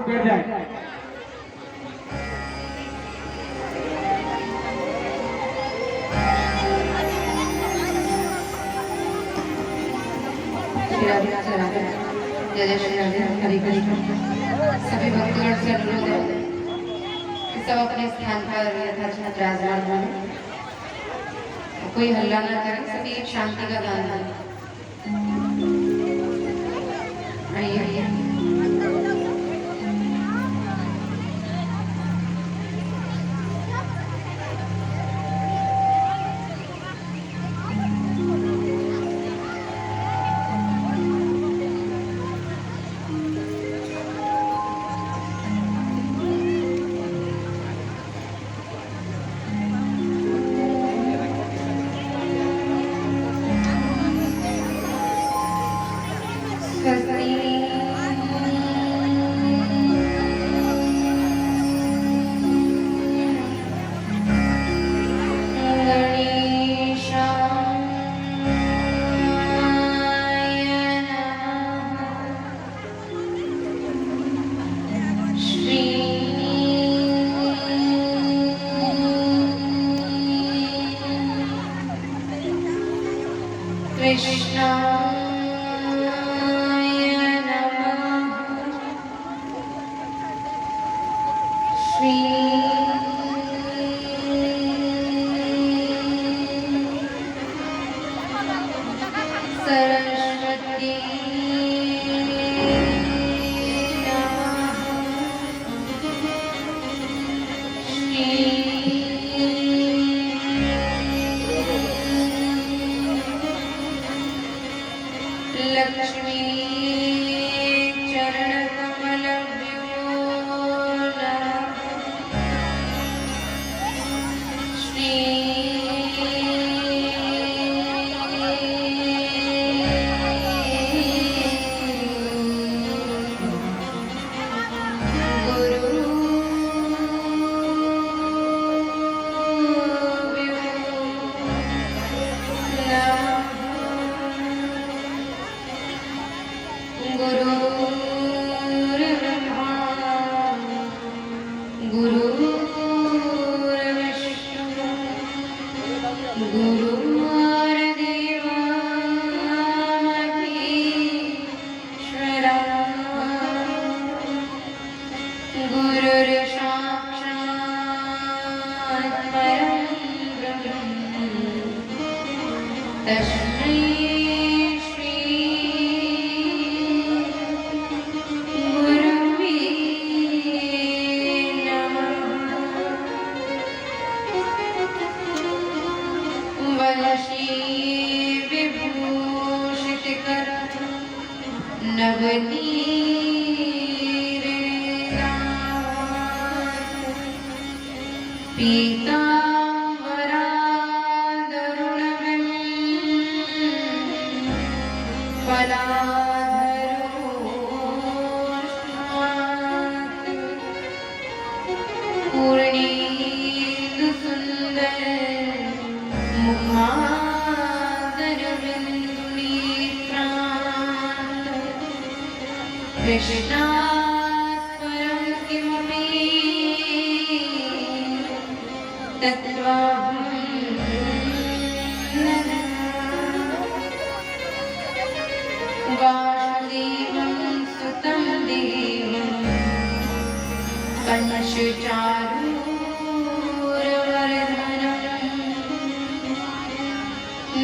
बैठ जाए। जय जय श्री राधे हरि हरि। सभी भक्तगण से अनुरोध है कि सब अपने स्थान पर यथाचित विराजमान हों, कोई हल्ला ना करें, सभी एक शांति का दान दें। आइए आइए।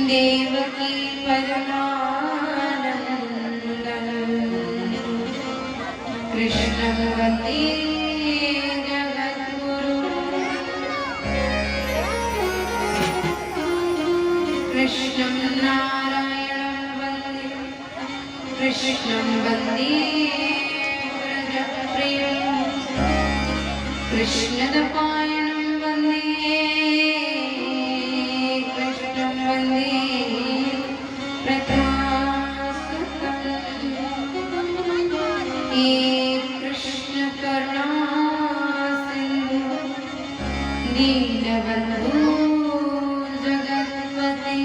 देवकी परमानंदं कृष्णं वन्दे जगद्गुरुं कृष्णं नारायणं वन्दे कृष्णं वन्दे व्रजप्रियं कृष्णदपायनं वन्दे कृष्णं वन्दे कृष्ण करुणा सिंधु दीनबंधु जगत्पते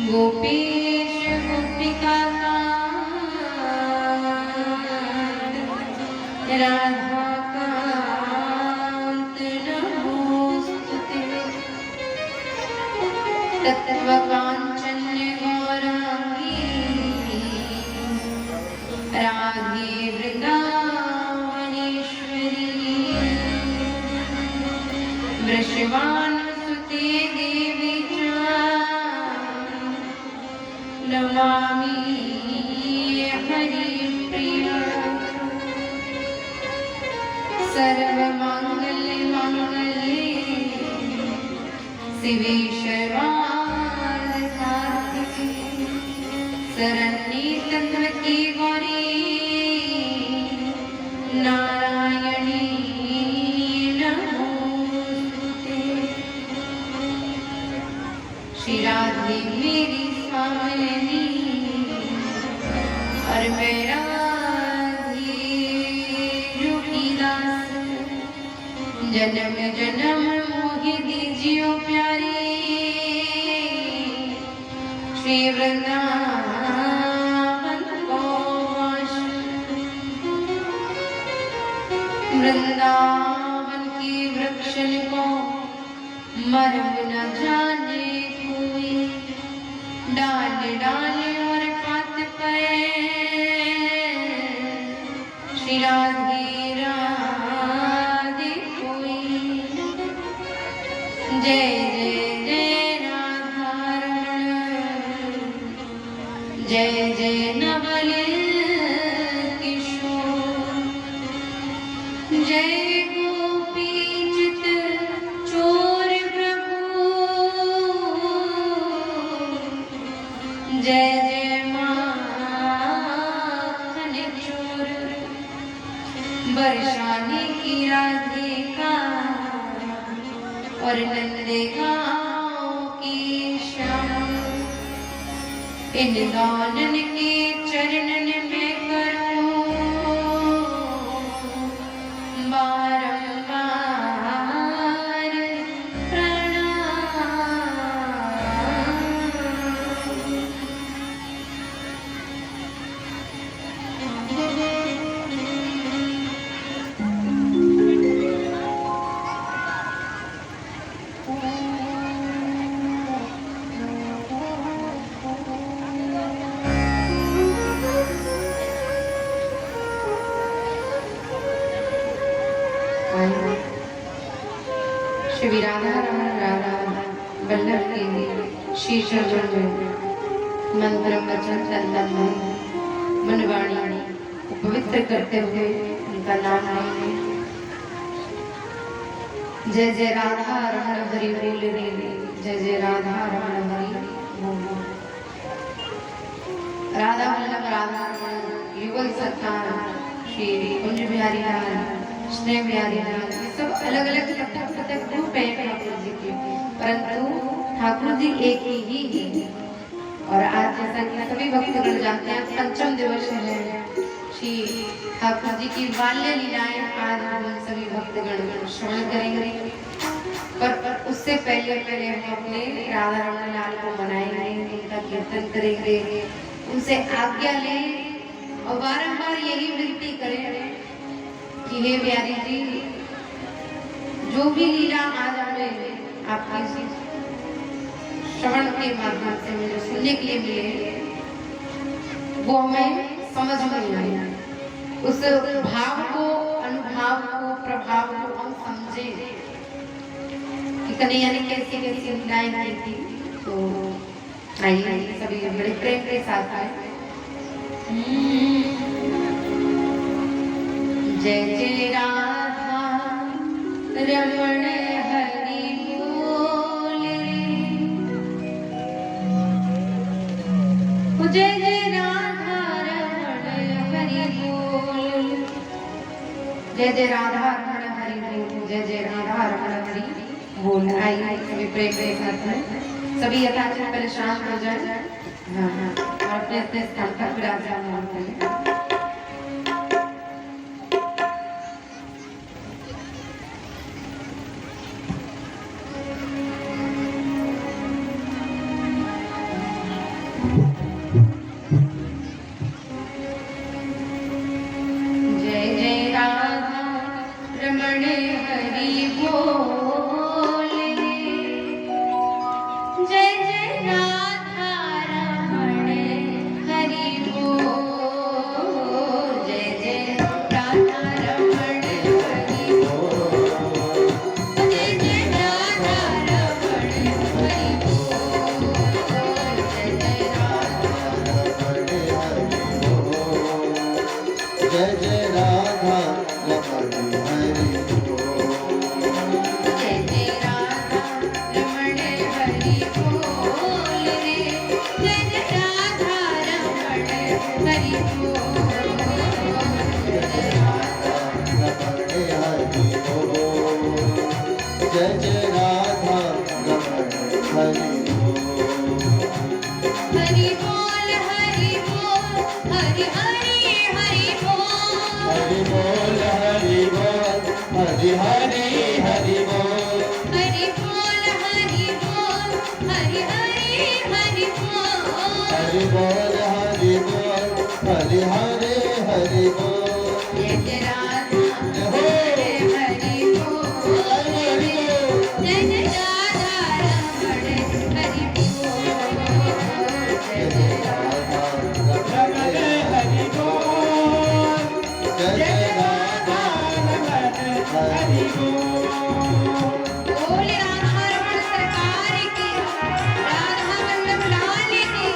गोपीश गोपिकाकांत राधाकान्त नमोस्तुते तत्त्वकाञ्चन्य गौराङ्गी राधे वृन्दावनेश्वरी वृषभानुसुते देवी च नमामि हरिप्रिया सर्वमङ्गलमाङ्गल्ये शिवे सर्वार्थसाधिके शरण्ये त्र्यम्बके गौरी नारायणी नमोस्तुते। श्री राधे मेरी स्वामिनी और मेरा जन्म जन्म मोहि दीजियो प्यारी श्री वृंदावन को वास। वृंदावन की वृक्षन को मर्म न जाने कोई डाल डाल और पात पे श्री राधे जय जय जय राधारमण जय जय नवल किशोर जय गोपी चित चोर प्रभु जय जय माखन चोर बरसाने की राधिका और नंदगांव की शाम इन दानन के चरणन में करूं बारंबार प्रणाम। श्री राधा रमण राधा वल्लभ के श्री चरण में मंत्र वचन तन मन मनवाणी को पवित्र करते हुए उनका नाम लेंगे। जय जय राधा रमण हरि बोल रे जय जय राधा रमण हरि बोल। राधा वल्लभ राधा रमण युगल सरकार श्री कुंज बिहारी लाल स्नेह बिहारी लाल सब अलग अलग पृथक रूप है ठाकुर जी के, परंतु ठाकुर जी एक ही है। और आज जैसा कि सभी भक्तगण जानते हैं पंचम दिवस है श्री ठाकुर जी की बाल्य लीलाएं आज हम सभी भक्तगण श्रवण करेंगे। पर उससे पहले हम अपने राधा रमण लाल को मनाएंगे, उनका कीर्तन करेंगे, उनसे आज्ञा लें और बारंबार यही विनती करें कि हे बिहारी जी जो भी लीला आज हमें आपके श्रवण के माध्यम से मुझे सुनने के लिए मिले वो हमें समझ में आए, उस भाव को अनुभाव को प्रभाव को हम समझे कि कन्हैया ने कैसी कैसी लीलाएं की थी। तो आइए सभी बड़े प्रेम के साथ आए। जय जय राधा रमण हरि बोल रे जय जय राधा रमण हरि बोल जय जय राधा रमण हरि बोल जय जय राधा रमण हरि बोल। आइए सभी प्रेम के साथ में सभी यथाचित पहले शांत हो जाए और अपने अपने स्थान पर विराजमान करें। जय जय राम हरि हरि हरि बोल हरि बोल हरि बोल हरि हरि हरि बोल हरि बोल हरि बोल हरि हरि हरि बोल जय जय राधा हरे हरि बोल जय जय राधा रमण हरि बोल जय जय राधा रमण हरि बोल जय राधा रमण हरि बोल बोल राधा रमण सरकार की राधा वल्लभ लाल की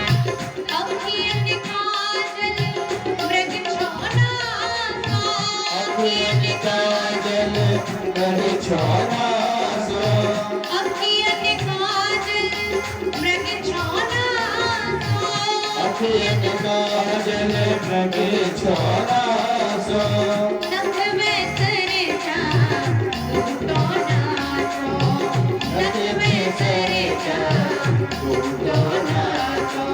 अखियन काजल मृग छोना अखियन काजल कहे छोना सो अखियन काजल मृग छोना अखियन काजल कहे छोना सो नख में सरे जा टूटो नाचो नख में सरे जा टूटो नाचो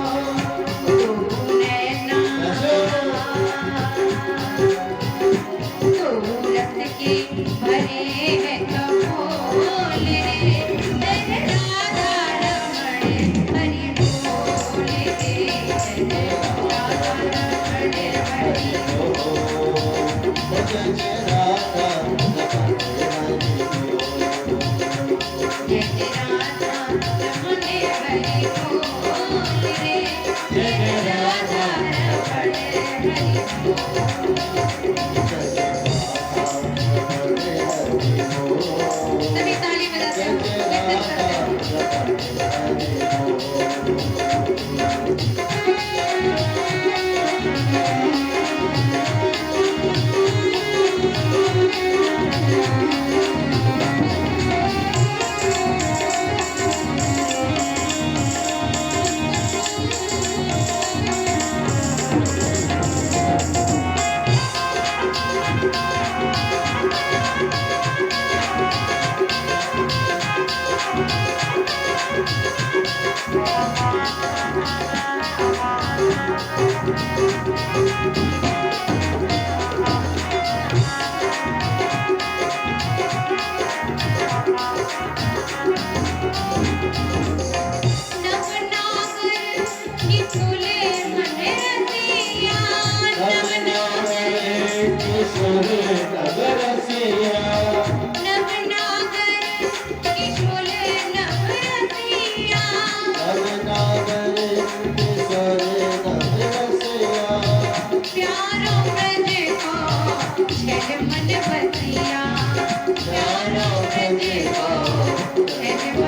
तूने ना सूरत के भरे हैं कपोल रे जय राधा रमण हरि बोल रे जय राधा रमण हरि जय राधा जय राधा रमण हरि बोल रे जय राधा रमण हरि सभी ताली बजाते हैं कीर्तन करते हैं मन बसिया प्यारो ब्रज को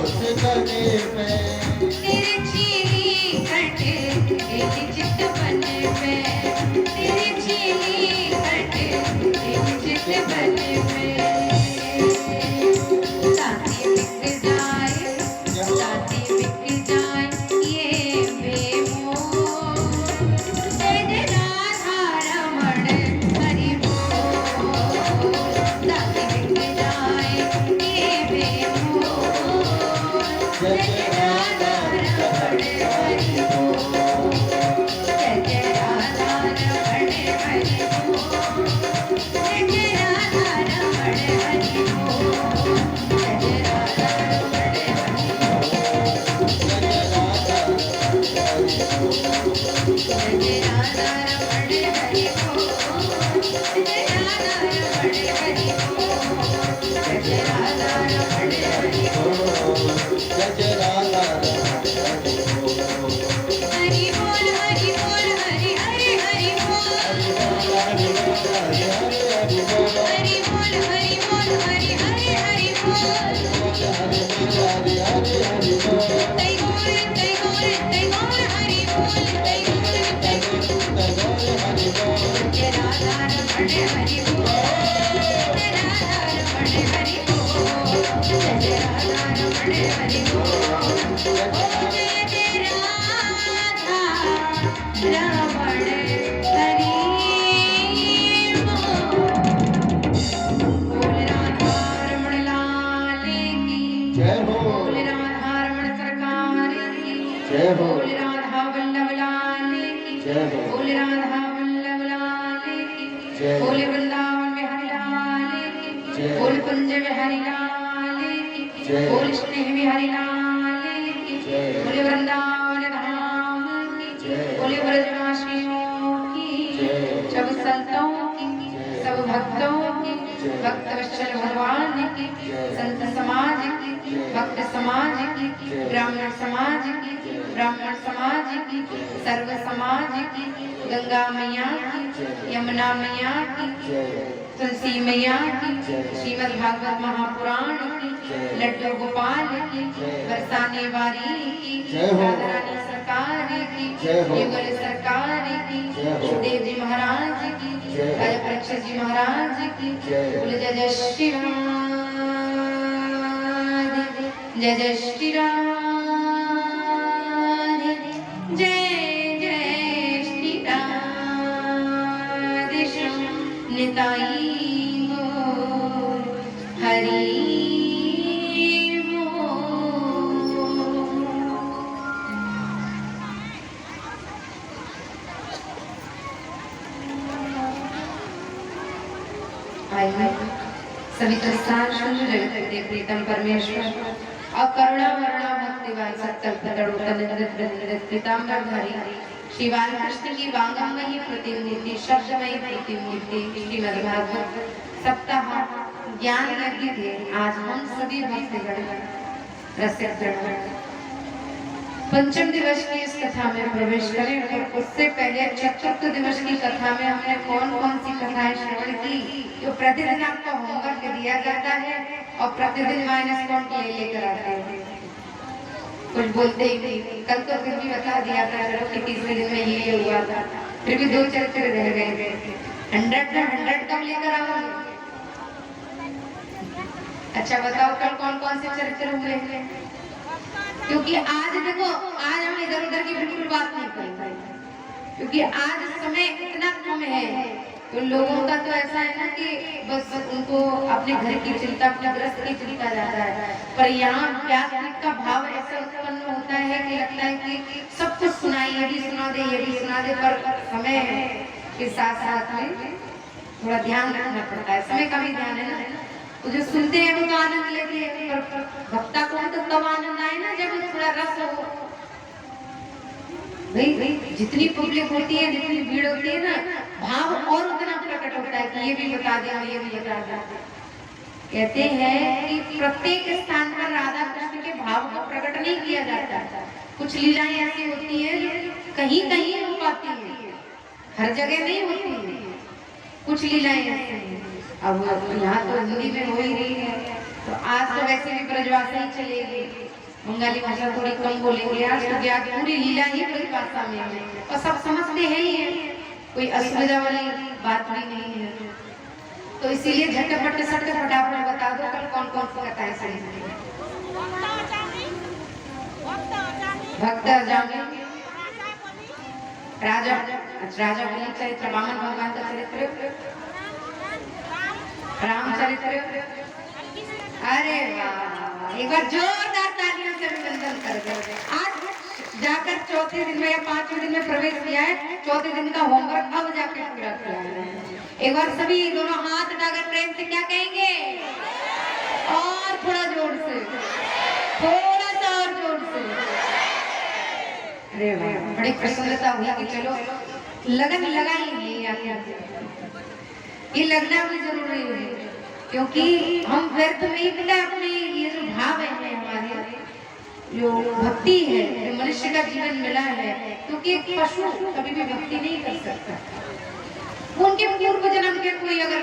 उस गले पे तेरे चीनी कट एक चित बन पे तेरे चीनी कट एक चित बन पे साथी बिक जाए ये बेमोह तेरे राधा रमण हरि बोल साथी बिक जाए ये बेमोह जय राधा रमण हरि बोल जय राधा रमण हरि बोल जय राधा रमण हरि बोल जय राधा रमण हरि जय राधा रमण हरि बोल जय राधा रमण हरि बोल जय राधा रमण हरि बोल जय राधा हरि बोल हरि बोल हरि हरि हरि बोल हरि बोल हरि बोल हरि हरि हरि बोल तै गौर हरि बोल तै गौर जय राधा रमण हरि बोल जय राधा रमण हरि बोल जय राधा रमण हरि बोल ओ जय राधा रमण हरि बोल बोल राधा रमण लाल की जय हो बोल राधा रमण सरकार की जय हो बोल राधा वल्लभ लाल की जय हो बोल राधा वल्लभ लाल की जय बोल वृंदावन बिहारी लाल की जय बोल कुंज बिहारी लाल की जय बोल स्नेह बिहारी लाल की जय बोल वृंदावन धाम की जय बोल ब्रजवासियों की जय सब संतों की जय सब भक्तों की जय भक्त वत्सल भगवान की जय संत समाज की जय भक्त समाज की जय ब्राह्मण समाज की जय ब्राह्मण समाज की सर्व समाज की गंगा मैया की यमुना मैया की जय तुलसी मैया की जय। श्रीमद् भागवत महापुराण की जय। लड्डू गोपाल की जय। बरसाने वाली की जय हो। राधा रानी सरकार की जय हो। युगल सरकार की जय हो। सुखदेव जी महाराज की जय हो। राजा परीक्षित जी महाराज की जय। बोले जय जय श्री राम जय जय श्री राम जय जय श्री राम निताई गौर हरि आइए सभी दस्तार सुन जगत प्रीतम परमेश्वर और करुणा वरुणा भक्तिवान सत्कल्प पीताम्बरधारी श्री बालकृष्ण की वांगमयी प्रतिमूर्ति शब्दमयी प्रतिमूर्ति श्रीमद् भागवत सप्ताह ज्ञान यज्ञ के आज हम सभी भक्तगण रसिकगण पंचम दिवस की इस कथा में प्रवेश करें और उससे पहले चतुर्थ दिवस की कथा में हमने कौन कौन सी कथाएं श्रवण की जो प्रतिदिन आपको होमवर्क दिया जाता है और प्रतिदिन माइनस पॉइंट लेकर आते हैं कुछ बोलते ही नहीं कल तो फिर भी बता दिया था चलो कि तीसरे दिन में ये हुआ था फिर भी 2 चरित्र रह गए 100 कब लेकर आओगे अच्छा बताओ कल कौन कौन से चरित्र हुए क्योंकि आज देखो आज हम इधर उधर की बिल्कुल बात नहीं करेंगे क्योंकि आज समय इतना कम है तो लोगों का तो ऐसा है ना कि बस उनको अपने घर की चिंता अपने ग्रस्त की चिंता रहता है पर यहाँ प्यास का भाव ऐसा उत्पन्न होता है कि लगता है कि सब कुछ सुनाई ये भी सुना दे पर समय के साथ साथ में थोड़ा ध्यान रखना पड़ता है समय का भी ध्यान है ना तो जो सुनते हैं वो तो आनंद लेते हैं पर भक्ता को तो तब आनंद आए ना जब थोड़ा रस हो भाई जितनी पब्लिक होती है जितनी भीड़ होती है ना भाव और उतना प्रकट होता है कि ये भी बता दे ये भी बता दे कहते हैं कि प्रत्येक स्थान पर राधा कृष्ण के भाव को प्रकट नहीं किया जाता कुछ लीलाएं ऐसी होती है जो कहीं कहीं हो पाती है हर जगह नहीं होती है कुछ लीलाएं ऐसी हैं अब यहाँ तो हिंदी में हो ही रही है तो आज तो वैसे भी ब्रजभाषा ही चलेगी, बंगाली भाषा थोड़ी कम बोलेंगे। आज तो क्या पूरी लीला ही ब्रजभाषा में है और सब समझते हैं ही है, कोई असुविधा वाली बात भी नहीं है। तो इसीलिए झटपट सट फटाफट बता दो कल कौन कौन सी कथाएं सुनेंगे। भक्त जागे राजा राजा बलि चरित्र, वामन भगवान का चरित्र, रामचरित्र। अरे वाह, एक बार जोरदार तालियों से अभिनंदन कर दो। आज जाकर चौथे दिन में या पांचवें दिन में प्रवेश किया है, चौथे दिन का होमवर्क अब जाकर पूरा किया है। एक बार सभी दोनों हाथ उठाकर प्रेम से क्या कहेंगे, और थोड़ा जोर से, थोड़ा सा और जोर से। अरे वाह, बड़ी प्रसन्नता हुई कि चलो लगन लगा ही नहीं, ये लगना भी जरूरी है, क्योंकि हम व्यर्थ में ही बिना अपने ये जो भाव है हमारे, जो भक्ति है, जो मनुष्य का जीवन मिला है, क्योंकि एक पशु कभी भी भक्ति नहीं कर सकता। उनके पूर्व जन्म के कोई अगर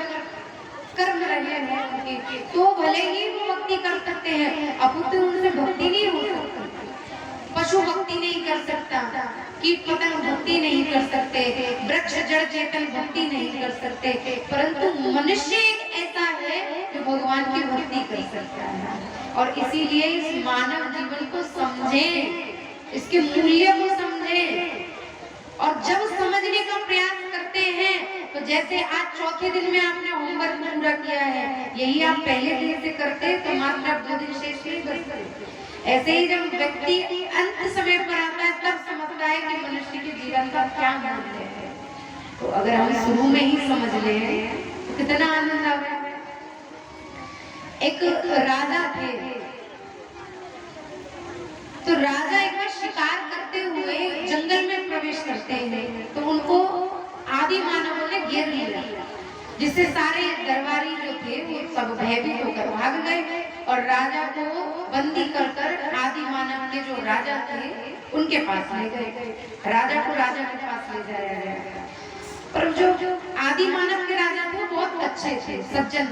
कर्म रहे हैं तो भले ही वो भक्ति कर सकते हैं, अपुत्र उनसे भक्ति नहीं हो सकती। पशु भक्ति नहीं कर सकता, कीट पतंग भक्ति नहीं कर सकते, वृक्ष जड़ चेतन भक्ति नहीं कर सकते, परंतु मनुष्य एक ऐसा है जो भगवान की भक्ति कर सकता है। और इसीलिए इस मानव जीवन को समझें, इसके मूल्य को समझें, और जब समझने का प्रयास करते हैं तो जैसे आज चौथे दिन में आपने होमवर्क पूरा किया है, यही आप पहले दिन से करते तो मात्र आप 2 दिन शेष नहीं बचते। ऐसे ही जब व्यक्ति अंत समय पर आता है तब समझता है कि मनुष्य के जीवन का क्या मूल्य है। तो अगर हम शुरू में ही समझ लें तो कितना आनंद आवे। एक राजा थे, तो राजा एक बार शिकार करते हुए जंगल में प्रवेश करते हैं, तो उनको आदि मानवों ने घेर लिया, जिससे सारे दरबारी जो थे वो सब भयभीत होकर भाग गए और राजा को बंदी कर आदि मानव के जो राजा थे उनके पास ले गए। राजा को राजा के पास ले जाया गया, पर जो आदि मानव के राजा थे बहुत अच्छे थे, सज्जन।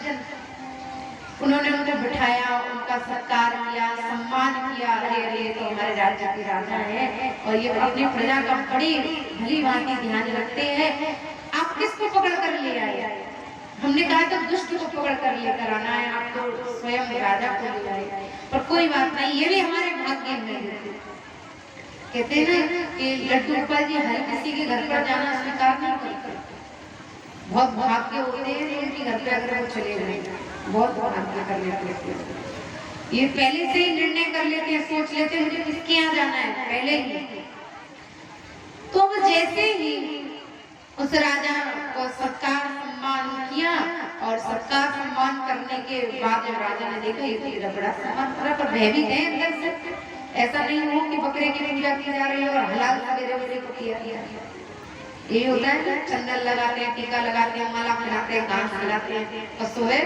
उन्होंने उन्हें बिठाया, उनका सत्कार किया, सम्मान किया। अरे अरे तो हमारे राज्य के राजा हैं और ये अपनी प्रजा का बड़ी भली भांति ध्यान रखते हैं, आप किसको पकड़ कर ले आए? हमने कहा तो दुष्ट को पकड़ कर लेकर आना है, आप तो स्वयं राजा को ले आए। पर कोई बात नहीं, ये भी हमारे भाग्य में है। कहते हैं ना कि लड्डू गोपाल जी हर किसी के घर पर जाना स्वीकार नहीं करते, बहुत भाग्य होते हैं उनके घर पे अगर वो चले गए, बहुत भाग्य कर लेते हैं। ये पहले से ही निर्णय कर लेते हैं, सोच लेते हैं मुझे किसके यहाँ जाना है पहले ही। तो वो जैसे ही उस राजा को सत्कार सम्मान किया, और सत्कार सम्मान करने के बाद जब राजा ने देखा ये तो बड़ा सम्मान करा, पर भयभीत है अंदर से, ऐसा नहीं हो कि बकरे की पूजा की जा रही है और हलाल सवेरे को किया। ये होता है ना, चंदन लगाते हैं, टीका लगाते हैं, माला पहनाते हैं, घास खिलाते हैं, और सोए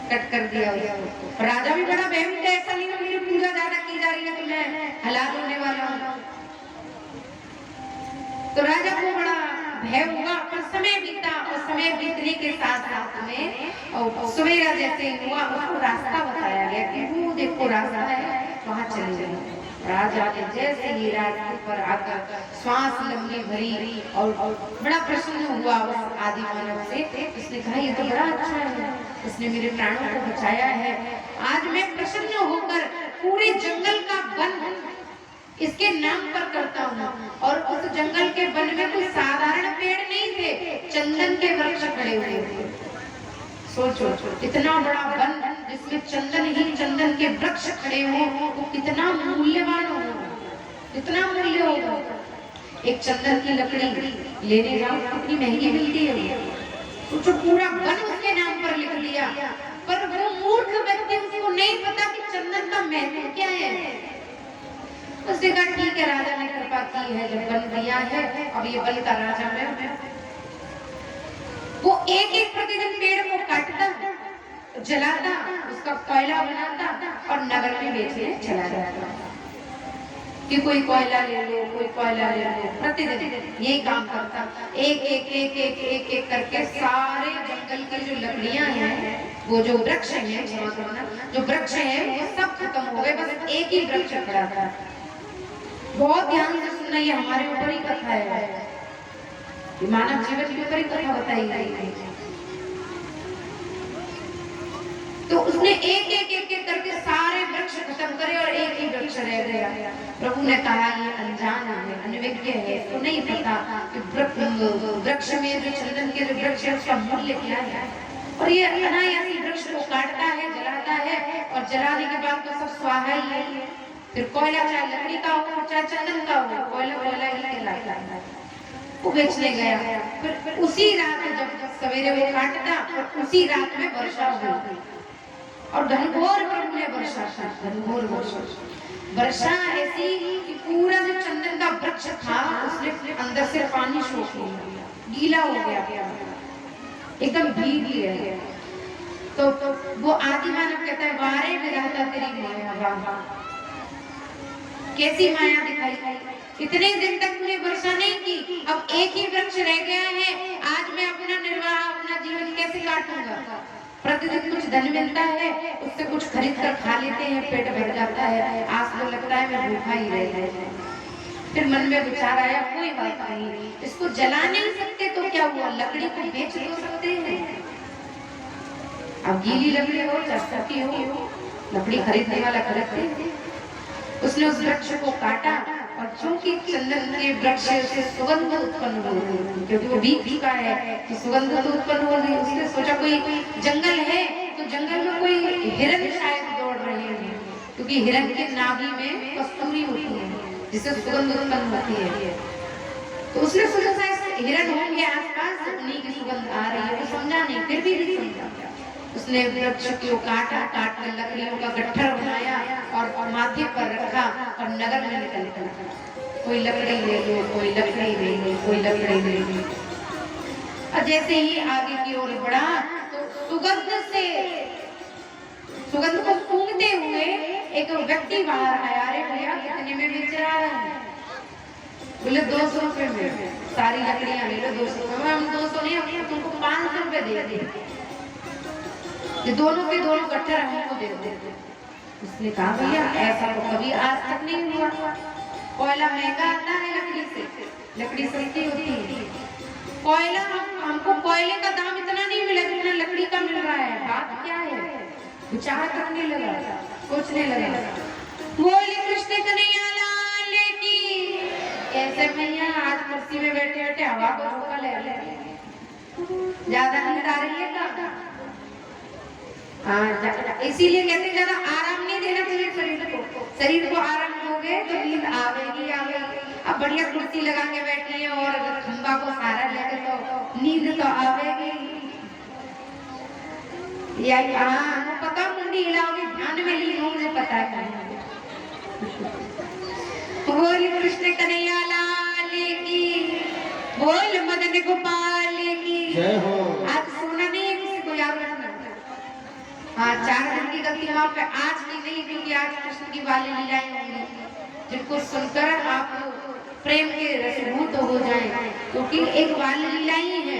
कट कर दिया उसको। राजा भी बड़ा भयभीत है, ऐसा नहीं है मेरी पूजा ज्यादा की जा रही है तो मैं हलाल होने वाला हूँ। तो राजा को बड़ा भय हुआ, पर समय बीता और समय बीतने के साथ साथ में सवेरा जैसे हुआ उसको रास्ता बताया गया कि वो देखो रास्ता है, वहाँ चले जाओ। राजा ने जैसे ही रास्ते पर आकर श्वास लंबी भरी और बड़ा प्रसन्न हुआ उस आदि मानव से। उसने कहा ये तो बड़ा अच्छा है, इसने मेरे प्राणों को बचाया है। आज मैं प्रसन्न होकर पूरे जंगल का वन इसके नाम पर करता हूँ। और उस जंगल के वन में कोई साधारण पेड़ नहीं थे, चंदन के वृक्ष खड़े हुए थे। सोचो इतना बड़ा वन जिसमें चंदन ही चंदन के वृक्ष खड़े हो, वो कितना मूल्यवान होगा, कितना मूल्य होगा। एक चंदन की लकड़ी लेने जाओ कितनी महंगी मिलती है। सोचो पूरा वन उसके नाम पर लिख दिया, पर वो मूर्ख व्यक्ति उसको नहीं पता कि चंदन का महत्व क्या है। उसने कहा ठीक है, राजा ने कृपा की है, जब वन दिया है अब ये वन का राजा मैं। वो एक एक प्रतिदिन पेड़ को काटता, जलाता, उसका कोयला बनाता और नगर में बेचने चला जाता कि कोई कोयला ले लो, कोई कोयला ले लो। प्रतिदिन यही काम करता, एक एक एक एक एक एक करके सारे जंगल की जो लकड़ियां हैं वो जो वृक्ष है, क्षमा करना, जो वृक्ष है वो सब खत्म हो गए, बस एक ही वृक्ष खड़ा था। बहुत ध्यान से सुनना, ये हमारे ऊपर ही कथा है, मानव जीवन के ऊपर ही कथा बताई गई है। तो उसने एक एक एक एक करके सारे वृक्ष खत्म करे और एक ही वृक्ष रह गया। प्रभु ने कहा ये अनजान है, अनविज्ञ है, इसको नहीं पता कि वृक्ष में जो चंदन के जो वृक्ष है उसका मूल्य क्या है। और ये अनायासी वृक्ष को काटता है, जलाता है, और जलाने के बाद तो सब स्वाहा ही है। फिर कोयला चाहे लकड़ी का हो चाहे चंदन का हो, कोयला कोयला ही कहलाता है। वो बेचने गया, फिर उसी रात जब सवेरे वो काटता और उसी रात में वर्षा हुई और घनघोर प्रभु ने वर्षा, घनघोर वर्षा ऐसी कि पूरा जो चंदन का वृक्ष था उसने अंदर से पानी सोख लिया, गीला हो गया, एकदम भीग गया। तो वो आदि मानव कहता है वारे में रहता तेरी माया, वाह कैसी माया दिखाई। इतने दिन तक मुझे वर्षा नहीं की, अब एक ही वृक्ष रह गया है, आज मैं अपना निर्वाह, अपना जीवन कैसे काटूंगा। प्रतिदिन कुछ धन मिलता है, उससे कुछ खरीद कर खा लेते हैं, पेट भर जाता है, आज तो लगता है मैं भूखा ही रह गया। फिर मन में विचार आया कोई बात नहीं, इसको जला नहीं सकते तो क्या हुआ, लकड़ी को बेच तो सकते हैं। अब गीली लकड़ी हो या सूखी हो, लकड़ी खरीदने वाला खरीदते। उसने उस वृक्ष को काटा और चूंकि चंदन के वृक्ष से सुगंध उत्पन्न हो रही, क्योंकि वो भीग चुका है तो सुगंध तो उत्पन्न हो रही। उसने सोचा कोई जंगल है तो जंगल में कोई हिरन शायद दौड़ रहे हैं, क्योंकि हिरन के नाभि में कस्तूरी होती है जिससे सुगंध उत्पन्न होती है। तो उसने सोचा शायद हिरन होंगे आसपास, उन्हीं की सुगंध आ रही है, तो समझा नहीं, फिर भी नहीं समझा। उसने वृक्ष को काटा, काट कर लकड़ियों का गट्ठर बनाया और माथे पर रखा और नगर में निकल गया। कोई लकड़ी ले लो, कोई लकड़ी ले लो, कोई लकड़ी ले लो। और जैसे ही आगे की ओर बढ़ा तो सुगंध को सूंघते हुए एक व्यक्ति बाहर आया। अरे भैया कितने में बेच रहा है? बोले 200 रुपए में, सारी लकड़ियां ले लो 200 रुपए में। हम 200 नहीं, हम तुमको 500 रुपए दे देते, ये दोनों के दोनों गट्ठर हमको दे दो। उसने कहा भैया ऐसा तो कभी आज तक नहीं हुआ, कोयला महंगा आता है लकड़ी से, लकड़ी सस्ती होती है। कोयला हमको कोयले का दाम इतना नहीं मिला जितना लकड़ी का मिल रहा है, बात क्या है? विचार करने लगा, सोचने लगा। बोले कृष्ण कन्हैया लाल की। कैसे भैया आज कुर्सी में बैठे बैठे हवा को झोंका ले रहे, ज्यादा नींद आ रही है क्या? इसीलिए कहते ज्यादा आराम नहीं देना चाहिए शरीर को। शरीर को आराम दोगे तो नींद आवेगी आवेगी। अब बढ़िया कुर्सी लगा के बैठी है और खंबा को सहारा लेके तो नींद तो आवेगी। या पता मुंडी हिलाओगे, ध्यान में लीन हो, मुझे पता है। बोल कृष्ण कन्हैया लाल की, बोल मदन गोपाल की जय हो। आज सोना नहीं है, किसी को याद रखना। हाँ 4 दिन की गति वहाँ पे आज की नहीं, क्योंकि आज कृष्ण की बाली लीलाएं होंगी जिनको सुनकर आप प्रेम के रसभूत हो जाएं, क्योंकि एक बाल लीला ही है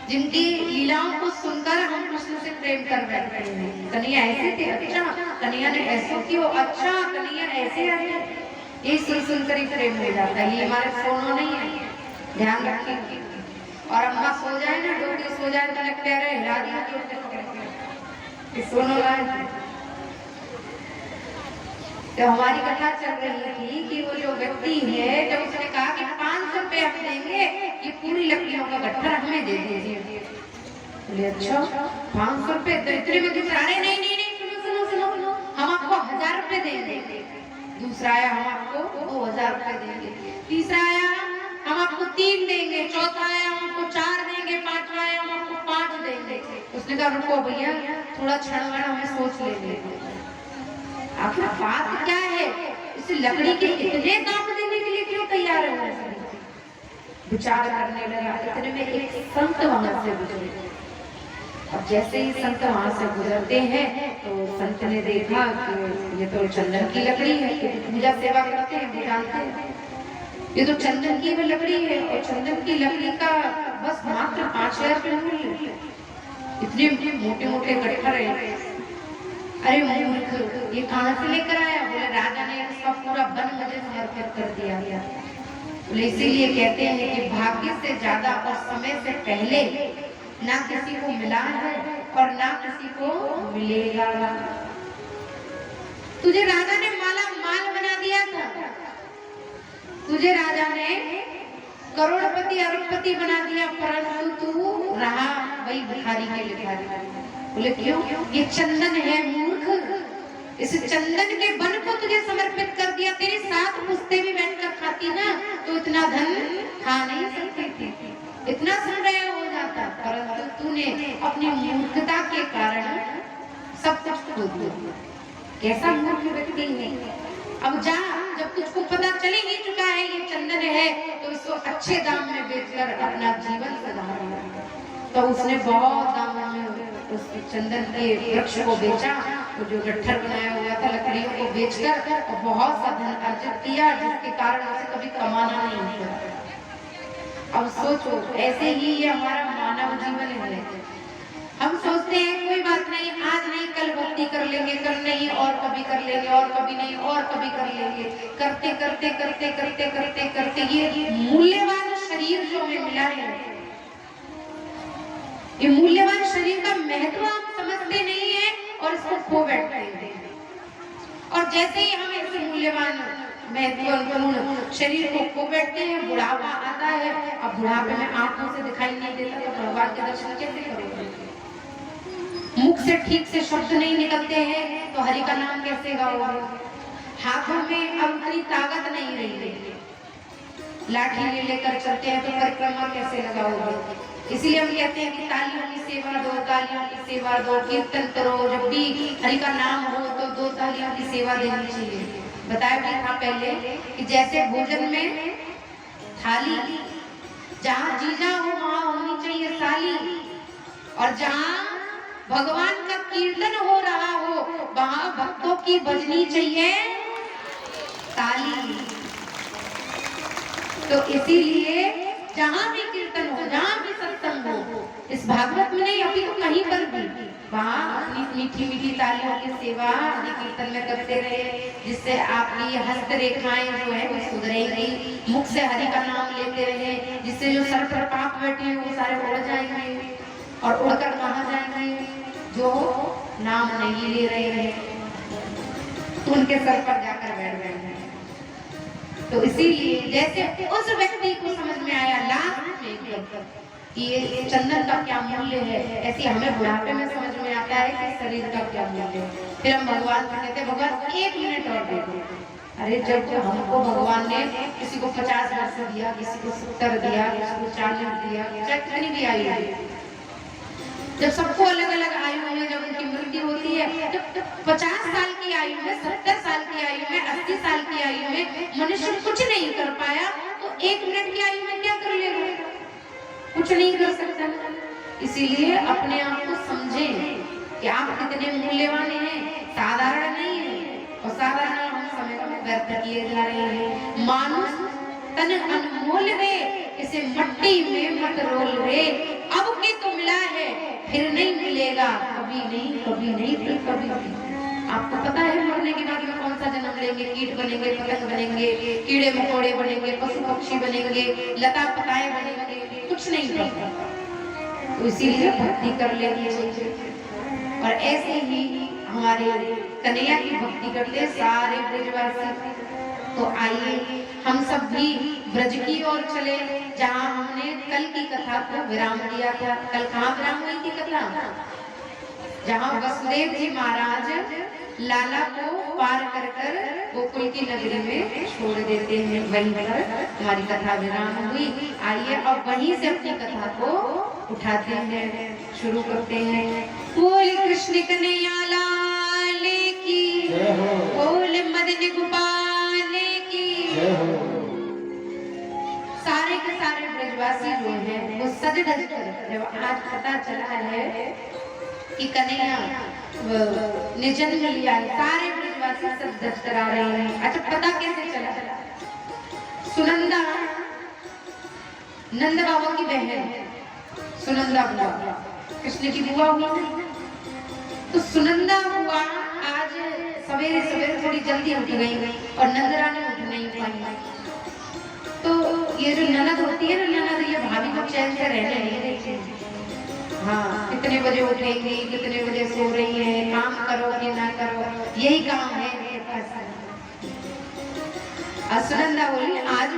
जिनकी लीलाओं को सुनकर हम कृष्ण से प्रेम कर बैठते हैं। कन्हैया ऐसे थे, अच्छा कन्हैया ने ऐसा क्यों, अच्छा कन्हैया ऐसे आए, ये सुनकर ही प्रेम हो जाता है। ये हमारे फोनो नहीं है, ध्यान रखिए। और अम्मा सो जाए ना, डोली सो जाए तो लगता है हिला दिया सोनो लाए। तो हमारी कथा चल रही थी कि वो जो व्यक्ति है, जब उसने कहा कि 500 रुपए हम देंगे, ये पूरी लकड़ियों का गट्ठर हमें दे दीजिए। बोले अच्छा 500 रुपए तो इतने में दूसरा, अरे नहीं नहीं नहीं सुनो सुनो सुनो, हम आपको 1000 रुपए देंगे। दूसरा आया हम आपको 2000 रुपए देंगे। तीसरा आया हम आपको 3 देंगे। चौथा आया हम आपको 4 देंगे। पांचवा आया हम आपको 5 देंगे। उसने कहा रुको भैया थोड़ा क्षण हमें सोच लेंगे, आखिर बात क्या है, इस लकड़ी के इतने दाम देने के लिए क्यों तैयार है? विचार करने लगा। इतने में एक संत वहां से गुजरे। अब जैसे ही संत वहां से गुजरते हैं तो संत ने देखा कि ये तो चंदन की लकड़ी है, कि पूजा सेवा करते हैं, वो जानते हैं ये तो चंदन की लकड़ी है, और चंदन की लकड़ी का बस मात्र 5000 रुपये मूल्य। इतने मोटे मोटे गट्ठर है। अरे मूर्ख, ये कहाँ से लेकर आया? बोले राजा ने इसका पूरा वन मुझे समर्पित कर दिया। बोले इसीलिए कहते हैं कि भाग्य से ज्यादा और समय से पहले ना किसी को मिला है और ना किसी को मिलेगा। तुझे राजा ने माला माल बना दिया था, तुझे राजा ने करोड़पति अरबपति बना दिया, परंतु तू रहा वही भिखारी के भिखारी। बोले क्यों? ये चंदन है मूर्ख, इस चंदन के वन को तुझे समर्पित कर दिया। तेरे साथ पुश्ते भी बैठकर खाती ना तो इतना धन खा नहीं सकती थी, इतना संग्रह हो जाता, परंतु तूने अपनी मूर्खता के कारण सब कुछ खो दिया। कैसा मूर्ख व्यक्ति है। अब जा, जब तुझको पता चल ही चुका है ये चंदन है तो इसको अच्छे दाम में बेचकर अपना जीवन सुधारना। तो उसने बहुत दाम में उस चंदन के वृक्ष को बेचा, तो जो गट्ठर बनाया हुआ था लकड़ियों को बेचकर और बहुत सा धन अर्जित किया, जिसके कारण उसे कभी कमाना नहीं पड़ा। अब सोचो, ऐसे ही ये हमारा मानव जीवन है। हम सोचते हैं कोई बात नहीं, आज नहीं कल भक्ति कर लेंगे, कल नहीं और कभी कर लेंगे, और कभी नहीं और कभी कर लेंगे। करते करते करते करते करते करते ये मूल्यवान शरीर जो हमें मिला है, ये मूल्यवान शरीर का महत्व हम समझते नहीं है और इसको खो बैठते हैं। और जैसे ही हम इस मूल्यवान महत्वपूर्ण शरीर को खो बैठते हैं, बुढ़ापा आता है। अब बुढ़ापे में आंखों से दिखाई नहीं देता तो भगवान के दर्शन कैसे करोगे? मुख से ठीक से शब्द नहीं निकलते हैं तो हरि का नाम कैसे गाओगे? हाथों में अब उतनी ताकत नहीं रही, लाठी ले लेकर चलते हैं तो परिक्रमा कैसे लगाओगे? इसलिए हम कहते हैं कि तालियों की सेवा दो, तालियों की सेवा दो, कीर्तन करो, जब भी हरि का नाम हो तो दो तालियों की सेवा देनी चाहिए। बताया भी था पहले कि जैसे भोजन में थाली, जहाँ जीजा हो वहाँ होनी चाहिए साली, और जहाँ भगवान का कीर्तन हो रहा हो वहाँ भक्तों की बजनी चाहिए ताली। तो इसीलिए जहाँ भी कीर्तन हो, जहाँ भी सत्संग हो, इस भागवत में नहीं अभी तो कहीं पर भी वहाँ अपनी मीठी मीठी तालियों की सेवा हरि कीर्तन में करते रहे, जिससे आपकी हस्त रेखाएं जो है वो सुधरेंगी। मुख से हरि का नाम लेते रहे, जिससे जो सर पर पाप बैठे हैं वो सारे उड़ जाएंगे। और उड़कर कहाँ जाएंगे? जो नाम नहीं ले रहे हैं उनके सर पर जाकर बैठ गए। तो इसीलिए जैसे उस व्यक्ति को समझ में आया लास्ट में कि ये चंदन का क्या मूल्य है, ऐसे हमें बुढ़ापे में समझ में आता है कि शरीर का क्या मूल्य है। फिर हम भगवान से कहते हैं भगवान 1 मिनट और दे दो। अरे जब हमको भगवान ने किसी को 50 वर्ष दिया, किसी को 70 दिया, किसी को 40 दिया, चाहे कितनी भी आयु है, जब सबको अलग अलग आयु में जब उनकी मृत्यु होती है, जब 50 साल की आयु में, 70 साल की आयु में, 80 साल की आयु में मनुष्य कुछ नहीं कर पाया तो 1 मिनट की आयु में क्या कर लेगा? कुछ नहीं कर सकता। इसीलिए अपने आप को समझें कि आप कितने मूल्यवान हैं, साधारण नहीं है। और साधारण हम समय में व्यर्थ किए जा रहे हैं। मानुष तन अनमोल है, इसे मट्टी में मत रोल रे। अब के तो मिला है फिर नहीं मिलेगा, कभी नहीं, कभी नहीं, फिर कभी नहीं। आपको पता है मरने के बाद में कौन सा जन्म लेंगे? कीट बनेंगे, पतंग बनेंगे, कीड़े मकोड़े बनेंगे, पशु पक्षी बनेंगे, लता पताए बनेंगे, कुछ नहीं पता। तो इसीलिए भक्ति कर लेनी चाहिए। और ऐसे ही हमारे कन्हैया की भक्ति करते सारे ब्रजवासी। तो आइए हम सब भी ब्रज की ओर चले, जहाँ हमने कल की कथा को विराम दिया था। कल कहाँ विराम हुई थी कथा? जहाँ वसुदेव जी महाराज लाला को पार कर कर गोकुल की नगरी में छोड़ देते हैं, वहीं पर हमारी कथा विराम हुई। आइए अब वहीं से अपनी कथा को उठाते हैं, शुरू करते हैं। बोल कृष्ण कन्हैया लाल की, बोल मदन गोपाल की। सारे के सारे ब्रजवासी जो हैं वो सज धज कर, जब आज पता चला है कि कन्हैया ने जन्म लिया है, सारे ब्रजवासी सज धज कर आ रहे हैं। अच्छा पता कैसे चला? सुनंदा नंद बाबा की बहन सुनंदा बुआ कृष्ण की बुआ हुई ना, तो सुनंदा बुआ आज सवेरे सवेरे थोड़ी जल्दी उठ गई और नंदरानी उठ नहीं पाई। तो ये जो ननद होती है ना, ननद ये भाभी को चैन से रहने नहीं देती। हाँ, कितने बजे उठेंगी, कितने बजे सो रही है, काम करो कि ना करो, यही काम है। सुनंदा बोली आज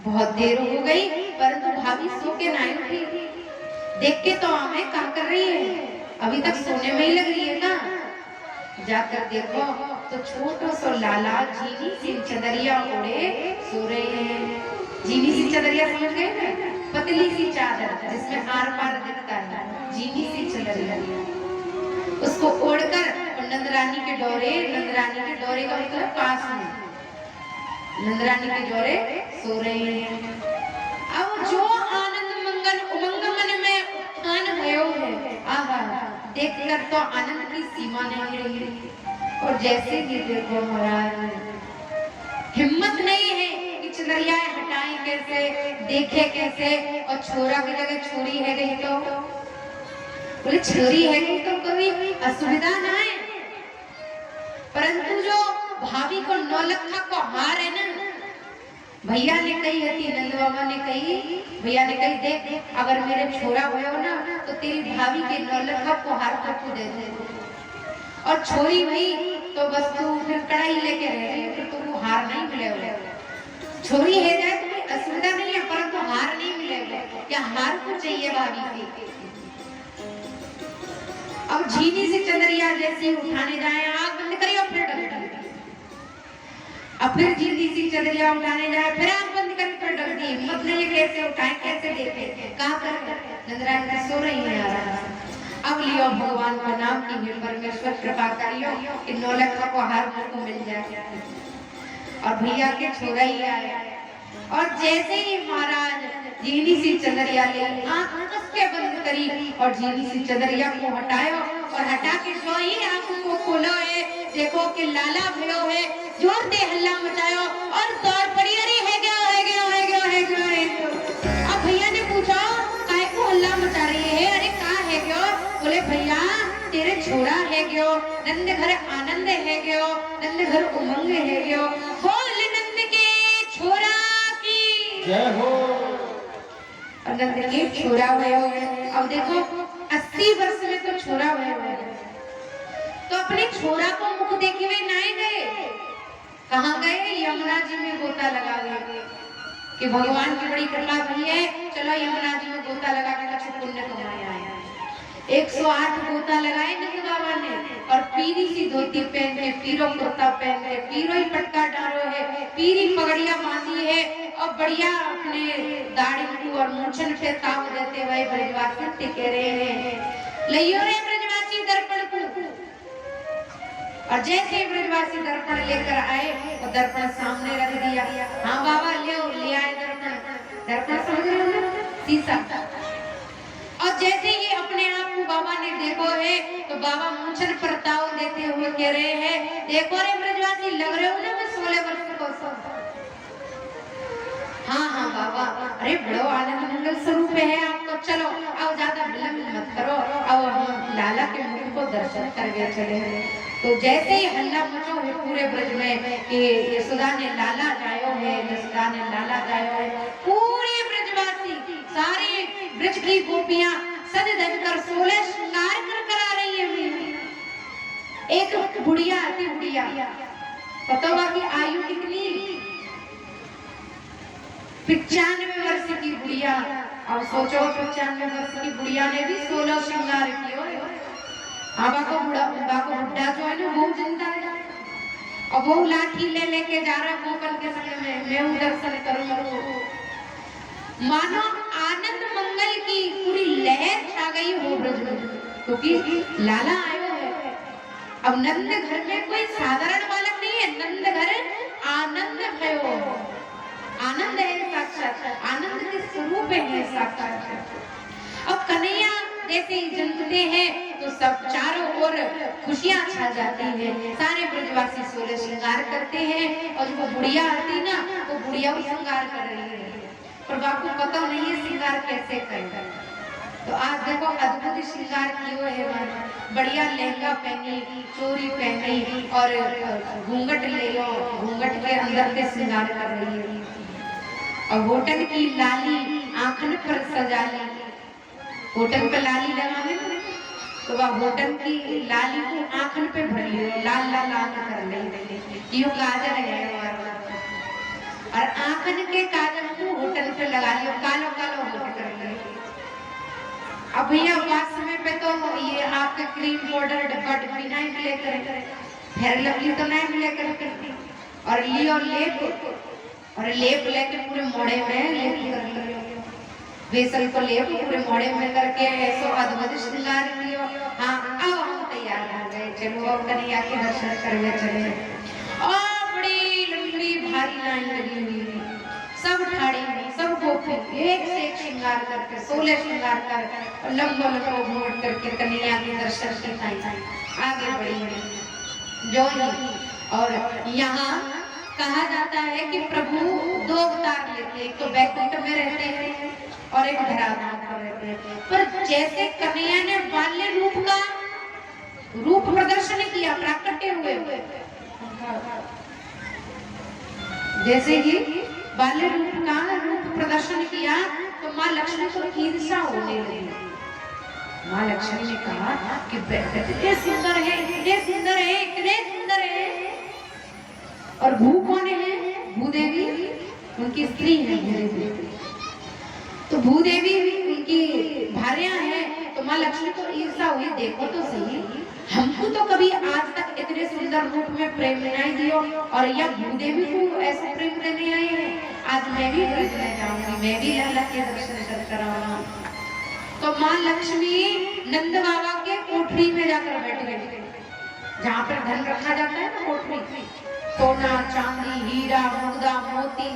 बहुत देर हो गई, परंतु भाभी सो के नहीं उठी। देख के तो हमें क्या कर रही है, अभी तक सोने में ही लग रही है ना। जाकर देखो तो छोटा सा लाला जीनी सी चदरिया ओढ़े सो रहे हैं। जीनी सी चदरिया समझ गए ना, पतली सी चादर जिसमें आर पार दिखता है, जीनी सी चदरिया। उसको ओढ़कर नंदरानी के डोरे, नंदरानी के डोरे का मतलब पास में, नंदरानी के डोरे सो रहे हैं। अब जो आनंद मंगल उमंग मन में उत्थान भयो है, आहा, देखकर तो आनंद की सीमा नहीं रही। और जैसे कि देखो महाराज, हिम्मत नहीं है कि चदरियाएं हटाएं कैसे, देखे कैसे, और छोरा की जगह छोरी है गई तो बोले छोरी है गई तो कोई असुविधा ना है। परंतु जो भाभी को नौलखा को हार है ना, भैया ने कही हती, नंद बाबा ने कही, भैया ने कही देख अगर मेरे छोरा भयो ना तो तेरी भाभी के नौलखा को हार को दे दे, और छोरी भई तो बस तू फिर कढ़ाई लेके रह रही है, फिर तुमको हार नहीं मिलेगा। छोरी है जाए तो कोई असुविधा नहीं है, परंतु हार नहीं मिलेगा। क्या हार को चाहिए भाभी की। अब झीनी सी चंदरिया जैसे उठाने जाए, आंख बंद करिए और फिर डग दी। अब फिर झीनी सी चंदरिया उठाने जाए, फिर आंख बंद करिए फिर डग दी। हिम्मत नहीं है कैसे उठाए, कैसे देखे, कहा कर नंदरानी सो रही है यार। अब लियो भगवान का नाम की हे परमेश्वर कृपा करियो कि नौलखा को हार को मिल जाए। और भैया के छोरा ही आया, और जैसे ही महाराज जीनी सी चदरिया ले आंख उसके बंद करी और जीनी सी चदरिया को हटायो, और हटा के जो ही आंख को खोलो है, देखो कि लाला भयो है, जोर से हल्ला मचायो और दौड़ पड़ी। अरे है गया है गया है गया है गया है गया। अब भैया ने पूछा काय को हल्ला मचा रही है, अरे कहा है गयो। बोले भैया तेरे छोरा है गयो, नंद घर आनंद है गयो, नंद घर उमंग है गयो, बोल नंद के छोरा की जय हो। नंद के छोरा भयो है। अब देखो 80 वर्ष में तो छोरा भयो है, तो अपने छोरा को मुख देखे हुए नहीं गए, कहाँ गए, यमुना जी में गोता लगा गए कि भगवान की बड़ी कृपा हुई है, चलो यमुना जी में गोता लगा के कुछ पुण्य कमाया है। 108 गोता लगाए नंद बाबा ने, और पीरी सी धोती पहन के, पीरो कुर्ता पहन के, पीरो ही पटका डालो है, पीरी पगड़िया बांधी है, और बढ़िया अपने दाढ़ी को और मूंछन पे ताव देते हुए ब्रजवासी टिके रहे हैं। लियो रे ब्रजवासी दर्पण को। और जैसे ब्रजवासी दर्पण लेकर आए और दर्पण सामने रख दिया। हाँ बाबा ले आए दर्पण। दर्पण समझ रहे हो ना, शीशा। और जैसे ये अपने आप को बाबा ने देखो है, तो बाबा मूंछन पर ताव देते हुए कह रहे हैं, देखो रे ब्रजवासी, लग रहे हो ना मैं 16 वर्ष को सब। हाँ हाँ बाबा, अरे बड़ो आनंद मंगल स्वरूप है आपको, चलो आओ, ज्यादा विलंब मत करो, आओ हम लाला के मुख को दर्शन करके चले। तो जैसे ही हल्ला मचो है पूरे ब्रज में कि यशोदा ने लाला जायो है, यशोदा ने लाला जायो है, पूरे ब्रजवासी सारे ब्रज की गोपियां सज धज कर 16 श्रृंगार कर आ रही है। एक बुढ़िया आती, बुढ़िया पता की आयु कितनी, 95 वर्ष की बुढ़िया। अब सोचो 95 वर्ष की बुढ़िया ने भी 16 श्रृंगार किए। बाबा को बुढ़ा जो है ना वो जिंदा है, और वो लाठी ले लेके जा रहा गोपन के संग में, मैं दर्शन करूंगा। मानो आनंद मंगल की पूरी लहर छा गई हो ब्रज में, क्योंकि लाला आयो है। अब नंद घर में कोई साधारण बालक नहीं है, नंद घर आनंद है, वो आनंद है साक्षात, आनंद के स्वरूप है साक्षात। अब कन्हैया जैसे ही जन्मते हैं तो सब चारों ओर खुशियां छा जाती हैं, सारे ब्रजवासी 16 श्रृंगार करते हैं, और जो बुढ़िया आती ना वो बुढ़िया भी श्रृंगार कर रही है, पर बापू पता नहीं है श्रृंगार कैसे कर। तो आज देखो अद्भुत श्रृंगार किए है, बढ़िया लहंगा पहनी, चोरी पहनी और घूंघट ले लो, घूंघट के अंदर के श्रृंगार कर रही है। और होटल की लाली आंखन पर सजा ली, होटल पे लाली लगा ली तो वह होटल की लाली को आंखन पे भर ली, लाल लाल आंख कर ली, यो काजल है और आंखन के काजल को होटल पे लगा लियो, कालो कालो होटल कर लियो। अब भैया उस समय पे तो ये आपके क्रीम पाउडर डब्बा डब्बी नहीं मिले करे, फेयर लवली तो नहीं मिले करे, और लियो लेप, और लेप लेके पूरे मोड़े में लेप कर लियो, बेसल को लेप पूरे मोड़े में करके ऐसो अद्भुत श्रृंगार लियो। हाँ अब हम तैयार हो गए, चलो अब कन्हैया के दर्शन करने चले। और बड़ी लंबी भारी लाइन लगी हुई, सब ठाड़ी हुई, सब गोपी एक से एक श्रृंगार करके 16 श्रृंगार कर लंबा लंबा घूट करके कन्हैया के दर्शन की आगे बढ़ी जो ही। और यहाँ कहा जाता है कि प्रभु 2 अवतार लेते, एक तो बैकुंठ में रहते हैं और एक धराधाम पर रहते हैं। पर जैसे कन्हैया ने बाल्य रूप का रूप प्रदर्शन किया, प्राकट्य हुए, जैसे ही बाल्य रूप का रूप प्रदर्शन किया तो माँ लक्ष्मी को ईर्ष्या होने लगी। माँ लक्ष्मी ने कहा कि इतने सुंदर है, इतने सुंदर है, इतने सुंदर है। और भू कौन है? भूदेवी उनकी स्त्री है भूदेवी। तो भूदेवी उनकी भार्या है। तो माँ लक्ष्मी को ईर्ष्या हुई, देखो तो सही, हमको तो कभी आज तक इतने सुंदर रूप में प्रेम नहीं दियो और यह भूदेवी को ऐसा प्रेम देने आई है। आज मैं भी व्रत में जाऊंगी, मैं भी लल्ला के दर्शन कर आऊंगी। तो माँ लक्ष्मी नंद बाबा के कोठरी में जाकर बैठ गई, जहाँ पर धन रखा जाता है ना, कोठरी, सोना चांदी हीरा मुक्ता मोती।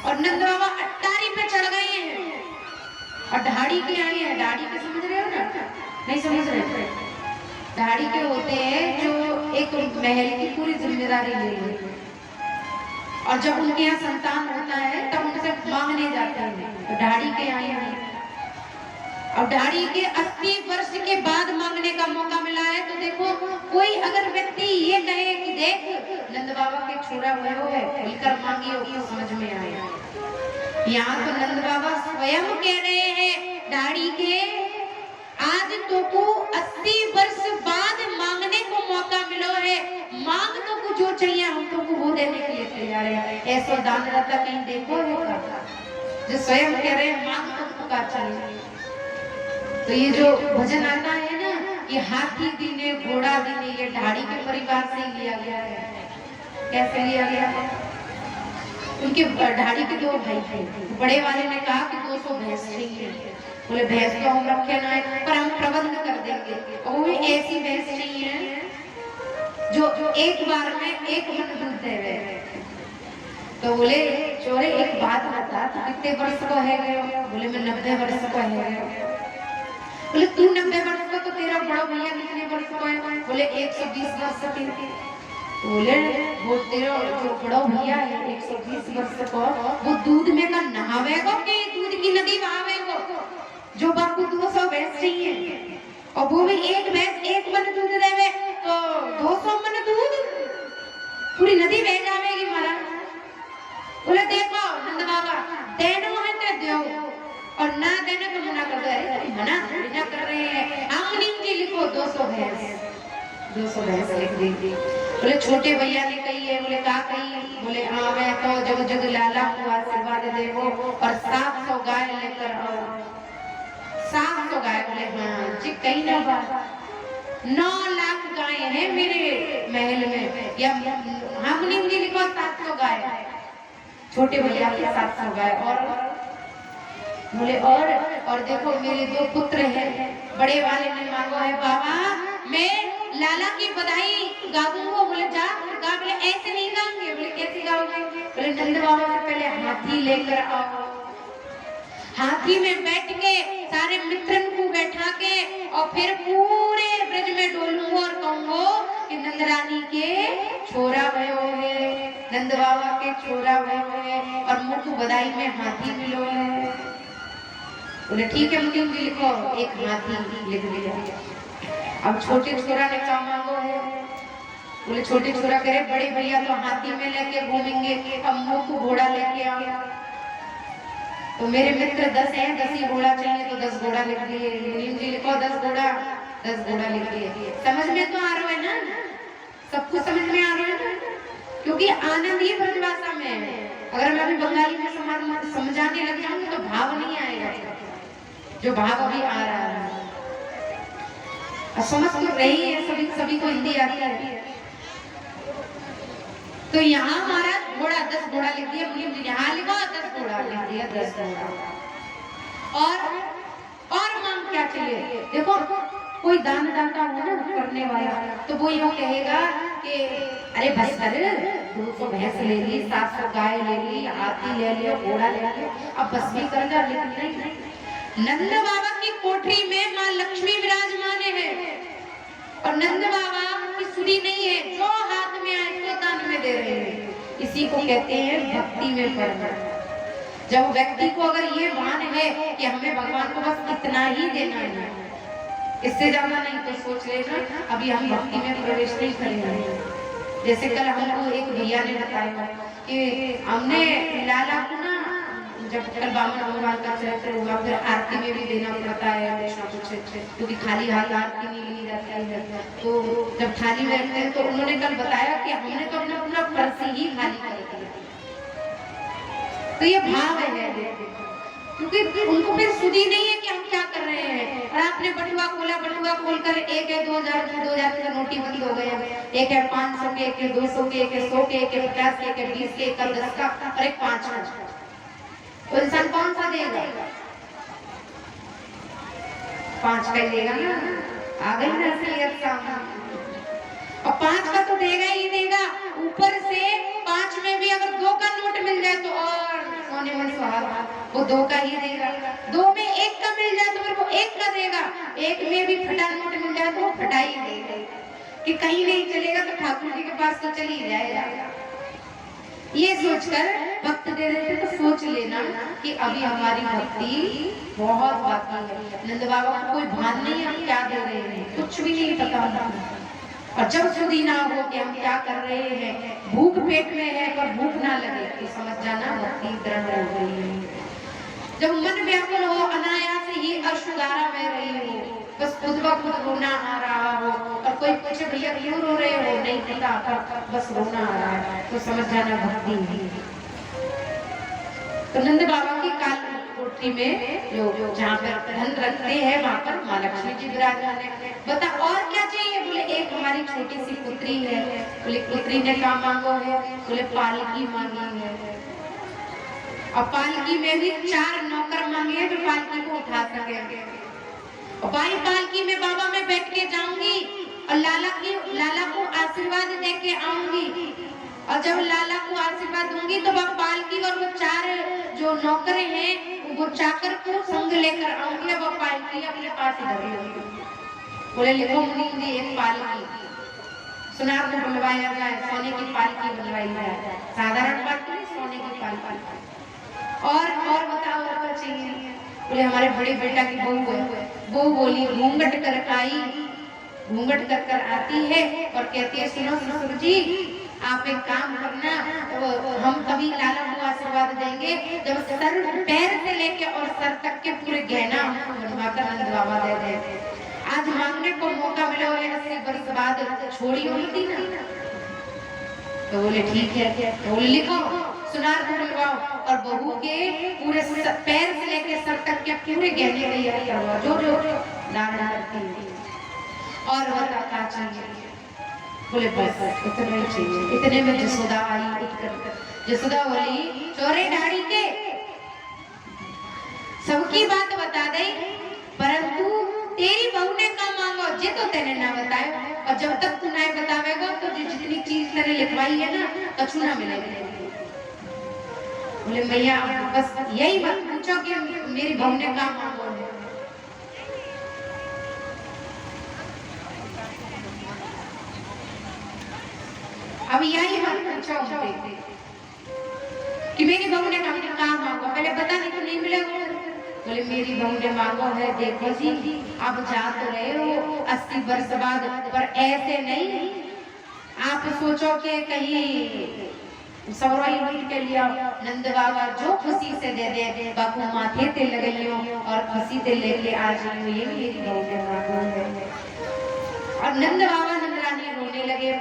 और नंद बाबा अट्टारी पे चढ़ गए हैं और ढाड़ी के आई है। ढाड़ी के समझ रहे हो ना? नहीं समझ रहे? ढाड़ी के होते हैं जो एक महल की पूरी जिम्मेदारी ले लेते हैं और जब उनके यहाँ संतान होता है तब उनसे मांगने जाते हैं। तो ढाड़ी के आई है और ढाड़ी के 80 वर्ष के बाद मांगने का मौका मिला है। तो देखो, कोई अगर व्यक्ति ये कहे कि देख नंद बाबा के छोड़ा हुए हो है, खुलकर मांगिए, उसको समझ में आए। यहाँ तो नंद बाबा स्वयं कह रहे हैं ढाड़ी के, आज तो को 80 वर्ष बाद मांगने को मौका मिलो है, मांग तो को जो चाहिए हम तो को वो देने के लिए तैयार है। ऐसा दानदाता कहीं देखो होगा जो स्वयं कह रहे हैं मांग तो का चाहिए। तो ये जो भजन आता है ना, ये हाथी दीने घोड़ा दीने, ये ढाड़ी के परिवार से ही लिया गया है। कैसे लिया गया? उनके ढाड़ी के 2 भाई थे। बड़े वाले ने कहा कि 200 भैंस चाहिए। बोले भैंस तो हम रखे ना है, पर हम प्रबंध कर देंगे। और वो भी ऐसी भैंस चाहिए जो एक बार में 1 मन दूध देवे। तो बोले चोरे एक बात बता, तू कितने वर्ष को है गए? बोले मैं 90 वर्ष को है गए। बोले तू 90 वर्ष का, तो तेरा बड़ा भैया कितने वर्ष का है? बोले 120 वर्ष का। बोले वो तेरा जो बड़ा भैया है 120 वर्ष का, वो दूध में का नहावेगा कि दूध की नदी बहावेगा? जो बापू 200 भैंस चाहिए और वो भी एक भैंस 1 मन दूध देवे, तो 200 मन दूध पूरी नदी बह जाएगी महाराज। बोले देखो नंद बाबा, देनो है तो दो और ना देने तो मना कर दो। अरे मना कर रहे हैं, आमनीम जी लिखो 200 भैंस लिख दीजिए। बोले छोटे भैया ने कही है। बोले का कही? बोले हाँ मैं तो जग जग लाला को आशीर्वाद देवो और 700 गाय लेकर आओ। 700 गाय? बोले हाँ जी, कही ना बात, 9 लाख गाय है मेरे महल में, या आमनीम जी लिखो 700 गाय, छोटे भैया के 700 गाय। और बोले और देखो मेरे 2 पुत्र हैं। बड़े वाले ने मांगो है बाबा मैं लाला की बधाई गाऊंगा। बोले जा गा। बोले ऐसे नहीं गाएंगे। बोले कैसे गाओगे? बोले नंद बाबा से पहले हाथी लेकर आओ, हाथी में बैठ के सारे मित्रन को बैठा के और फिर पूरे ब्रज में डोलूंगा और कहूंगा कि नंद रानी के छोरा भयो है, नंद बाबा के छोरा भयो है और मुख बधाई में हाथी मिलो है। बोले ठीक है मुझे भी लिखो, एक हाथी लिख दिया। अब छोटे छोरा ने कहा मांगो है, बोले छोटे छोरा कहे बड़े भैया तो हाथी में लेके घूमेंगे, अम्मू को घोड़ा लेके आओ। तो मेरे मित्र 10 हैं, 10 ही घोड़ा चाहिए तो 10 घोड़ा लिख दिए। मुनीम जी लिखो 10 घोड़ा, 10 घोड़ा लिख दिए। समझ में तो आ रहा है ना, सब कुछ समझ में आ रहा है ना, क्योंकि आनंद ही ब्रजभाषा में है। अगर मैं अभी बंगाली में समझाने लग जाऊंगी तो भाव नहीं आएगा, जो भाव अभी आ रहा है। समझ तो रही है, सभी को हिंदी आती है। तो यहाँ हमारा घोड़ा 10 घोड़ा लिख दिया, यहाँ लिखा 10 घोड़ा लिख दिया, 10 घोड़ा। और मांग क्या चाहिए? देखो कोई दान दाता हो ना करने वाला, तो वो यूँ कहेगा कि अरे बस कर, 200 भैंस ले ली, 700 गाय ले ली, हाथी ले लिया, घोड़ा ले लिया, अब बस भी कर जा। लेकिन नहीं, नंद बाबा की कोठरी में माँ लक्ष्मी विराजमान है, और नंद बाबा की सुरी नहीं है, जो हाथ में आए तो दान में दे रहे हैं। इसी को कहते हैं भक्ति में पड़ना। जब व्यक्ति को अगर ये भान है कि हमें भगवान को बस इतना ही देना है, इससे ज्यादा नहीं, तो सोच लेना अभी हम भक्ति में प्रवेश नहीं करेंगे। जैसे कल हमको एक भैया ने बताया कि हमने लाला को ना, जब कल बामन भगवान का चरित्र हुआ, फिर आरती में भी देना पड़ता है कुछ, क्योंकि खाली हाथ आरती नहीं ली जाती है। तो जब थाली में रखते हैं तो उन्होंने कल बताया कि हमने तो अपना पूरा पर्स ही खाली कर दिया। तो ये भाव है, क्योंकि उनको फिर सुधी नहीं है कि हम क्या कर रहे हैं। और आपने बटुआ खोला, बटुआ खोलकर एक है 2000 का नोटी बंद हो गया, एक है 500 के, एक है 200 के, एक है 100 के, एक है 50 के, एक है 20 के, एक है 10 का और एक 5 का। तो इंसान कौन सा देगा? 5 का ही देगा ना, आ गई ना असलियत सामने। और 5 का तो देगा ही देगा, ऊपर से 5 में भी अगर 2 का नोट मिल जाए तो और सोने में सुहागा, वो 2 का ही देगा। 2 में 1 का मिल जाए तो फिर वो 1 का देगा, 1 में भी फटा नोट मिल जाए तो वो फटा ही देगा। कि कहीं नहीं चलेगा तो ठाकुर जी के पास तो चल ही जाएगा। ये सोचकर भक्त दे देते तो सोच लेना कि अभी हमारी भक्ति बहुत बाकी है। नंद बाबा को कोई भान नहीं हम क्या दे रहे हैं, कुछ भी नहीं पता होता। और जब सुधी ना हो कि हम क्या कर रहे हैं, भूख पेट में है पर भूख ना लगे, तो समझ जाना भक्ति दृढ़ हो गई है। जब मन व्याकुल हो, अनायास ही अश्रुधारा बह रही हो, बस खुद ब खुद रोना आ रहा हो, और कोई पूछे भैया क्यों रो रहे हो, नहीं पता, बस रोना आ रहा है, तो समझ जाना भक्ति है। तो नंद बाबा की काल कोठरी में जो जहाँ पर धन रखते हैं वहाँ पर माँ लक्ष्मी जी विराजमान है। बता और क्या चाहिए? बोले एक हमारी छोटी सी पुत्री है। बोले पुत्री ने क्या मांगो है? बोले पालकी मांगी है। और पालकी में भी 4 नौकर मांगे हैं जो पालकी को उठा सके। और भाई पालकी में बाबा मैं बैठ के जाऊंगी और लाला को आशीर्वाद दे के आऊंगी, और जब लाला को आशीर्वाद दूंगी तो वह पालकी और वो 4 जो नौकर हैं वो चाकर को संग लेकर आऊंगी, और वो पालकी अपने पास धरी। बोले लिखो मुनीम जी एक पालकी सुनार को बनवाया जाए, सोने की पालकी बनवाई जाए, साधारण पालकी, सोने की पालकी। और बताओ क्या चाहिए? बोले हमारे बड़े बेटा की बहू है, वो बोली घूंघट कर आई, घूंघट कर आती है और कहती है सुनो ससुर जी आप एक काम करना, तो हम कभी लाला को आशीर्वाद देंगे जब सर पैर से लेके और सर तक के पूरे गहना हमको बनवाकर नंद बाबा दे दे। आज मांगने को मौका मिला है, 80 वर्ष बाद छोड़ी हुई थी ना। तो बोले ठीक है, बोले लिखो सुनार को बुलवाओ और बहू के पूरे पैर से लेके सर तक के पूरे गहने तैयार करवाओ जो जो धारण करती है। और बता क्या चाहिए? बोले बस इतना ही चाहिए। इतने में जसोदा आई उठकर। जसोदा बोली चोरे ढाड़ी के सबकी बात बता दे, परंतु तेरी बहू ने का मांगो जे तो तेने ना बताया, और जब तक तू ना बतावेगा तो जितनी चीज तेरे लिखवाई है ना कछु ना मिलेगी। बोले भैया बस यही बात पूछो कि मेरी बहू ने का मांगो है। अब यही बात पूछो कि मेरी बहू ने का मांगो, पहले बता नहीं तो नहीं मिलेगा। बोले मेरी बहू ने मांगो है, देखो जी अब जा तो रहे हो 80 वर्ष बाद, पर ऐसे नहीं आप सोचो कि कहीं सौराई लूट के लिया। नंद बाबा जो खुशी से दे दे, बापू माथे ते लगे लियो और खुशी से लेके आ जाओ, ये मेरी बहू ने मांगो है। और नंद बाबा नंद रानी रोने लगे,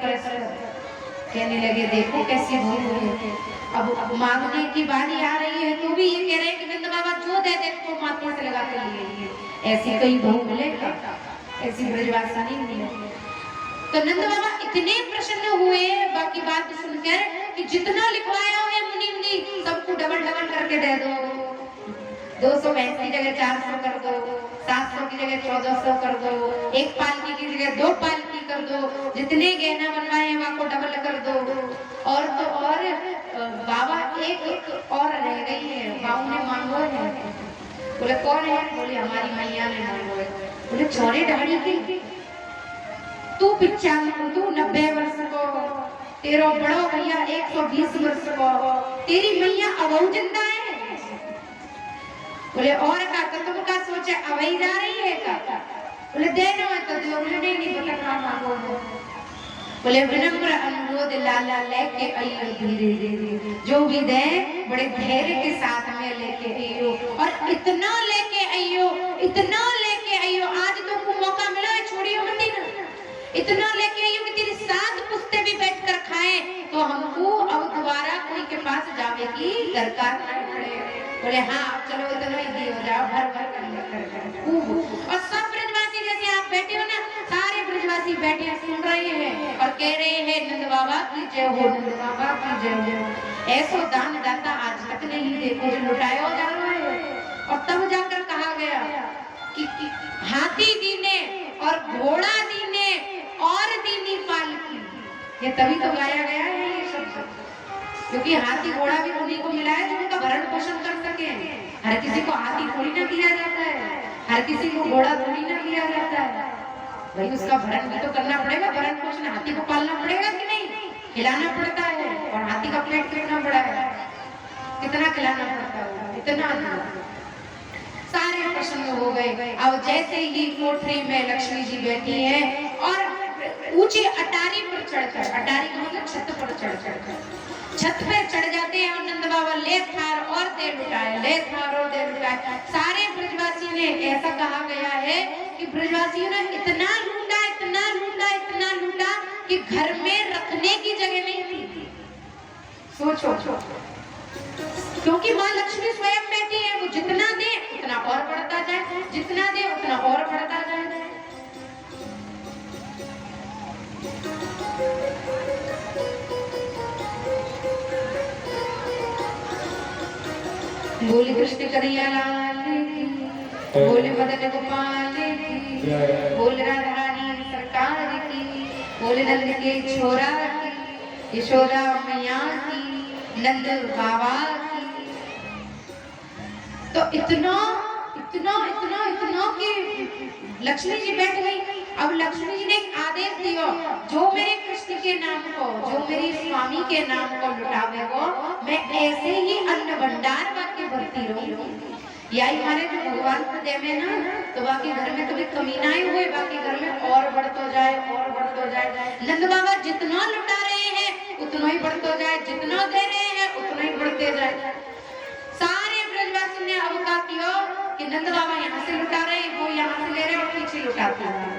कहने लगे देखो कैसी बहू है, अब मांगने की बारी आ रही है तो भी ये कह रहे हैं कि नंद बाबा जो दे दे तो माथे से लगा के लिए। ऐसी कई बहू मिलेगा, ऐसी ब्रजवासी नहीं मिलेगी। तो नंद बाबा इतने प्रसन्न हुए बाकी बात सुनकर कि जितना लिखवाया है मुनि मुनि सबको डबल डबल करके दे दो। 280 की जगह 400 कर दो, 700 की जगह 1400 कर दो, एक पालकी की जगह 2 पालकी कर दो, जितने गहना बनवाए हैं वहां को डबल कर दो। और तो और बाबा एक और रह गई है, बाबू ने मांगो है। बोले कौन है? बोले हमारी मैया ने मांगो है। बोले चौरे दाढ़ी की तू 95, तू 90 वर्ष को, तेरा बड़ो भैया 120 वर्ष को, तेरी मैया अब जिंदा है। बोले और का तो तुम का सोचे अवई जा रही है का? बोले देना है तो दो। बोले नहीं बोला का मांगो है। बोले विनम्र अनुरोध लाला लेके आइयो धीरे धीरे, जो भी दे बड़े धैर्य के साथ में लेके आइयो, और इतना लेके आइयो, इतना लेके आइयो, आज तुमको मौका मिला है छोड़ियो मत ना, इतना लेके आइयो कि तेरी 7 पुश्ते भी बैठकर खाएं तो हमको अब दोबारा कोई के पास जाने की दरकार नहीं पड़े। बोले हाँ चलो इतना ही दी हो जाओ, भर भर कर। और सब ब्रजवासी जैसे आप बैठे हो ना, सारे ब्रजवासी बैठे सुन रहे हैं और कह रहे हैं नंद बाबा की जय हो, नंद बाबा की जय हो। ऐसो दान दाता आज तक नहीं देखो जो लुटाया जा रहा है। और तब जाकर कहा गया कि हाथी दीने और घोड़ा दीने और दीनी पालकी, ये तभी तो गाया गया है ये सब, क्योंकि हाथी घोड़ा भी उन्हीं को मिला है जो उनका भरण पोषण कर सके। हर किसी को हाथी थोड़ी ना किया जाता है, हर किसी को घोड़ा थोड़ी ना किया जाता है। भाई उसका भरण भी तो करना पड़ेगा, भरण पोषण हाथी को पालना पड़ेगा कि नहीं, खिलाना पड़ता है। और हाथी का पेट कितना बड़ा है, कितना खिलाना पड़ता है, इतना। सारे प्रसन्न हो गए। अब जैसे ही कोठरी में लक्ष्मी जी बैठी है और ऊंची अटारी पर चढ़कर, अटारी मतलब छत पर चढ़कर, छत पे चढ़ जाते हैं और नंद बाबा ले थार और दे लुटाए, ले थार और दे लुटाए। सारे ब्रजवासियों ने, ऐसा कहा गया है कि ब्रजवासियों ने इतना लूटा, इतना लूटा, इतना लूटा कि घर में रखने की जगह नहीं थी। सोचो, क्योंकि माँ लक्ष्मी स्वयं बैठी है, वो जितना दे उतना और बढ़ता जाए, जितना दे उतना और बढ़ता जाए। बोले कृष्ण कन्हैया लाल की, बोले मदन गोपाल की, बोले राधा रानी सरकार की, बोले नंद के छोरा की, यशोदा मैया की, नंद बाबा की। तो इतना इतना इतना इतना कि लक्ष्मी जी बैठ गई। अब लक्ष्मी जी ने एक आदेश दिया, जो मेरे कृष्ण के नाम को, जो मेरे स्वामी के नाम को लुटावेगो, मैं ऐसे ही अन्न भंडार बाकी भरती रहूंगी। यही हमारे जो भगवान को देवे ना, तो बाकी घर में कभी कमी ना हुए, बाकी घर में और बढ़ता जाए, और बढ़ता जाए। नंद बाबा जितना लुटा रहे हैं उतना ही बढ़ता जाए, जितना दे रहे हैं उतना ही बढ़ते जाए। सारे ब्रजवासी ने अब कहा किया कि नंद बाबा यहाँ से लुटा रहे हैं, वो यहाँ से ले रहे और पीछे लुटाते हैं।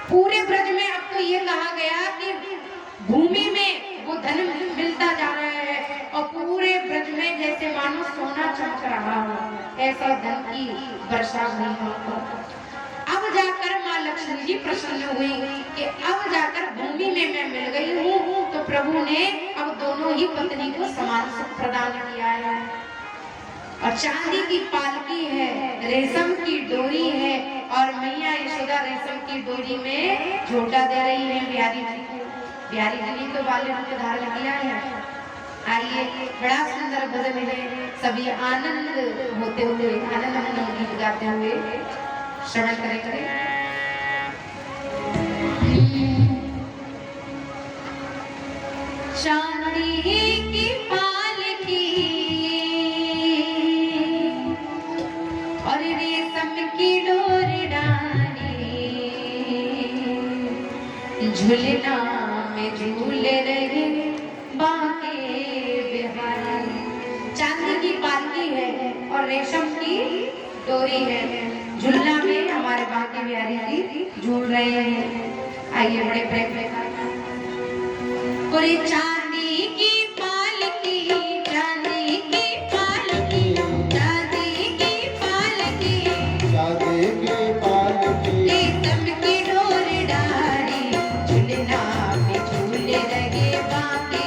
पूरे ब्रज में अब तो ये कहा गया कि भूमि में वो धन मिलता जा रहा है और पूरे ब्रज में जैसे मानो सोना चमक रहा हो, ऐसा धन की वर्षा हुई। अब जाकर माँ लक्ष्मी जी प्रसन्न हुई कि अब जाकर भूमि में मैं मिल गई हूँ। तो प्रभु ने अब दोनों ही पत्नी को समान सुख प्रदान किया है। और चांदी की पालकी है, रेशम की डोरी है और मैया यशोदा रेशम की डोरी में झोटा दे रही है बिहारी जी को। बिहारी जी ने तो बाल्य रूप धारण किया है। आइए, बड़ा सुंदर भजन है, सभी आनंद होते हुए, आनंद गीत गाते हुए श्रवण करेंगे। चांदी की पालकी झूलना में झूले रहे बांके बिहारी। चांदी की पालकी है और रेशम की डोरी है, झूलना में हमारे बांके बिहारी जी झूल रहे हैं। आइए बड़े प्रेम से पूरी चांदी की पालकी, चांदी की पालकी, चांदी की पालकी, चांदी की पालकी, रेशम की डोर डाली, झूलना में झूले रहे बांके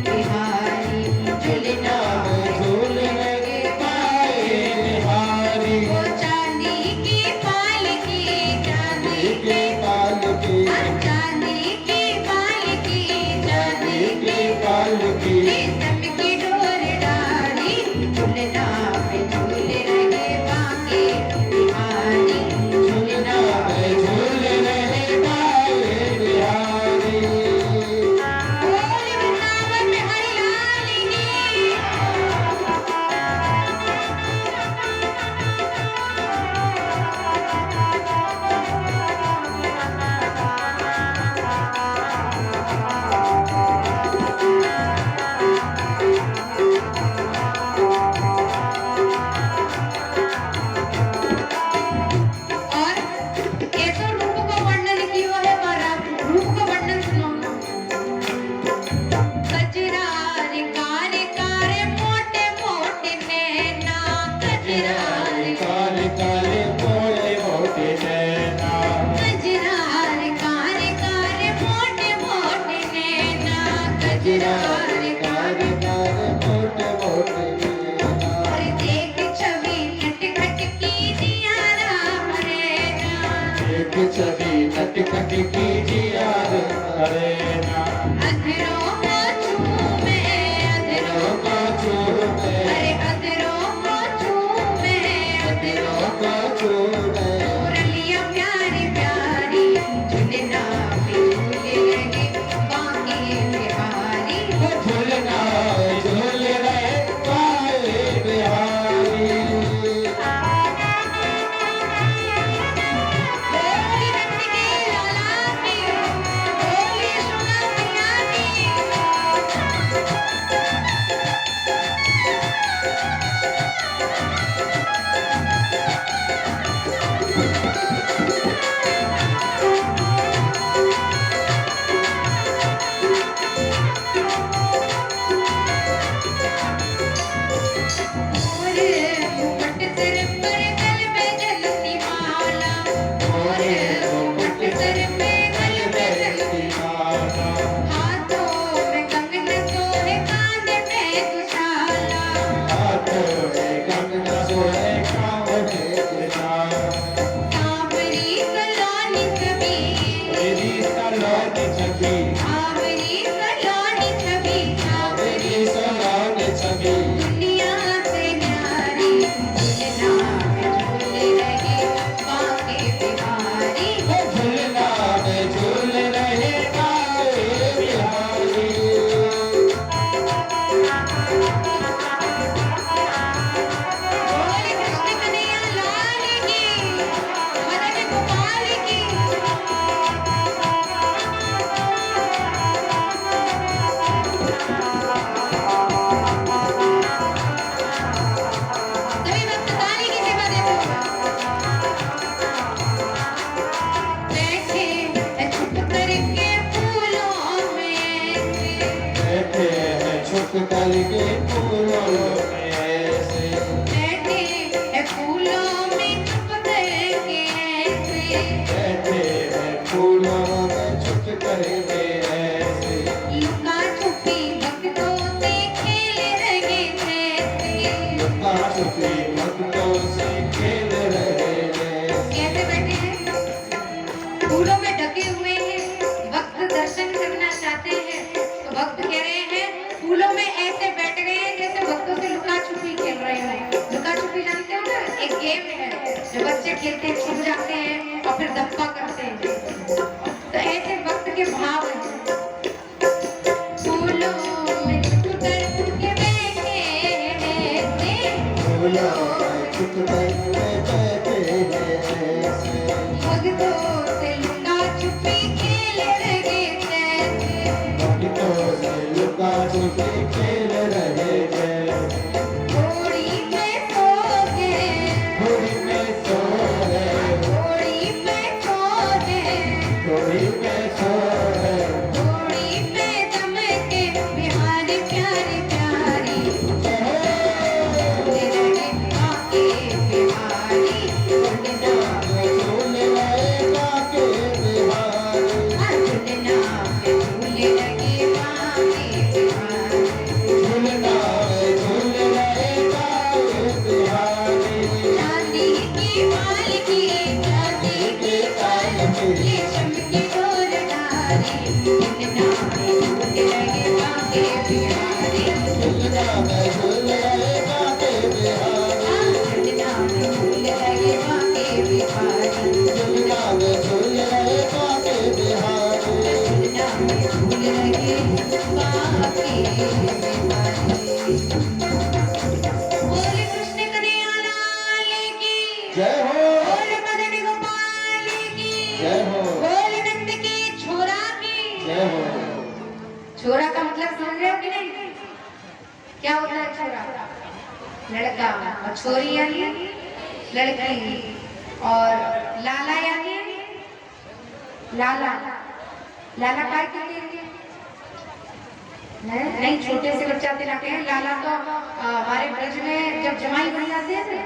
बिहारी। झूलना में झूल रहे बांके बिहारी। वो चांदी की पालकी, चांदी की पालकी, चांदी की पालकी, चांदी की पालकी, रेशम की डोर डाली, झूलना में झूले रहे बांके बिहारी। झूलना में झूल रहे बांके बिहारी। बोल वृंदावन में हरि लाल की। और कैसो रूप को वर्णन कियो है मारा, रूप को वर्णन सुनो। कजरारे कारे कारे मोटे मोटे नैना, कजरारे काले काले मोटे मोटे नैना, कजरारे कारे कारे मोटे मोटे नैना, कजरारे काले काले मोटे मोटे नैना। और देख छवि खट खट की दिया राम रैना। एक छवि खट खट की जिया करेना। अधरों को छूमे, अधरों का चूमे, अरे अधरों को छूमे, अधरों का चूमे, मुरलियाँ प्यारी प्यारी, झूलना में झूले रहे बांके बिहारी। झूलना झूल रहे बांके बिहारी। बोली रत्न की लाला की, बोली सोना सिया की। और मुकुट सिर पर गल में जलती माला, और मुकुट सिर पे गल में जलती माला, हाथों में कंगन सोहे कान में दुशाला। हाथों में कंगना सोहे कान में दुशाला। सांवरी सलोनी छवि, मेरी सलोनी छवि, सांवरी सलोनी छवि, मेरी सलोनी छवि, दुनिया से न्यारी, झूलना में झूले रहे बांके बिहारी। झूलना में झूल रहे बांके बिहारी। बोल कृष्ण कन्हैया लाल की, मदन गोपाल की। सभी भक्त ताली की सेवा देते बैठे चुप करके फूलों में से। बैठे हैं छुप कर के फूलों में ऐसे। बैठे हैं फूलों में चुप करके ऐसे। बैठे हैं फूलों में छुप कर के ऐसे। लुका छुपी भक्तों से खेल रहे थे। लुका छुपी भक्तों से खेल रहे हैं। कैसे बैठे हैं? फूलों में ढके हुए हैं, भक्त दर्शन करना चाहते हैं तो भक्त कह रहे हैं फूलों में ऐसे बैठ गए हैं जैसे भक्तों से लुका छुपी खेल रहे हो। लुका छुपी जानते हो ना, एक गेम है जो बच्चे खेलते हैं, छुप जाते हैं और फिर धप्पा करते हैं। तो ऐसे भक्त के भाव हैं। फूलों में छुप कर के बैठे हैं, फूलों में छुप कर के बैठे हैं ऐसे। भक्तों से लुका छुपी खेल रहे नाच के खेल रहे थे, घोड़ी पे सो गए, घोड़ी पे सो गए, घोड़ी पे सो गए, घोड़ी पे सो गए, घोड़ी पे दमके बिहारी प्यारी प्यारी, झूले लगे काके बिहारी, झूलना में झूले रहे काके बिहारी, झूलना में झूले लगे काके बिहारी, झूलना में झूले रहे काके बिहारी, चांदी की मालिकी, चांदी की काके ये चमकी डोर डाली, झूलना में झूले लगे काके बिहारी, झूलना में झूले रहे काके बिहारी, झूलना में झूले लगे काके बिहारी, झूलना में झूले रहे काके बिहारी, झूलना में झूले लगे काके बिहारी। बोले कृष्ण कन्हैया लाल की, जय हो, बोले मदन गोपाल की, जय हो, बोले नंद की छोरा की। जय हो। छोरा का मतलब समझ रहे हो कि नहीं? क्या होता है छोरा? लड़का। और छोरी यानी लड़की। और लाला यानी लाला। लाला काय कहते हैं? नहीं, छोटे से बच्चा ना कहें लाला। तो हमारे ब्रज में जब जमाई बन जाते हैं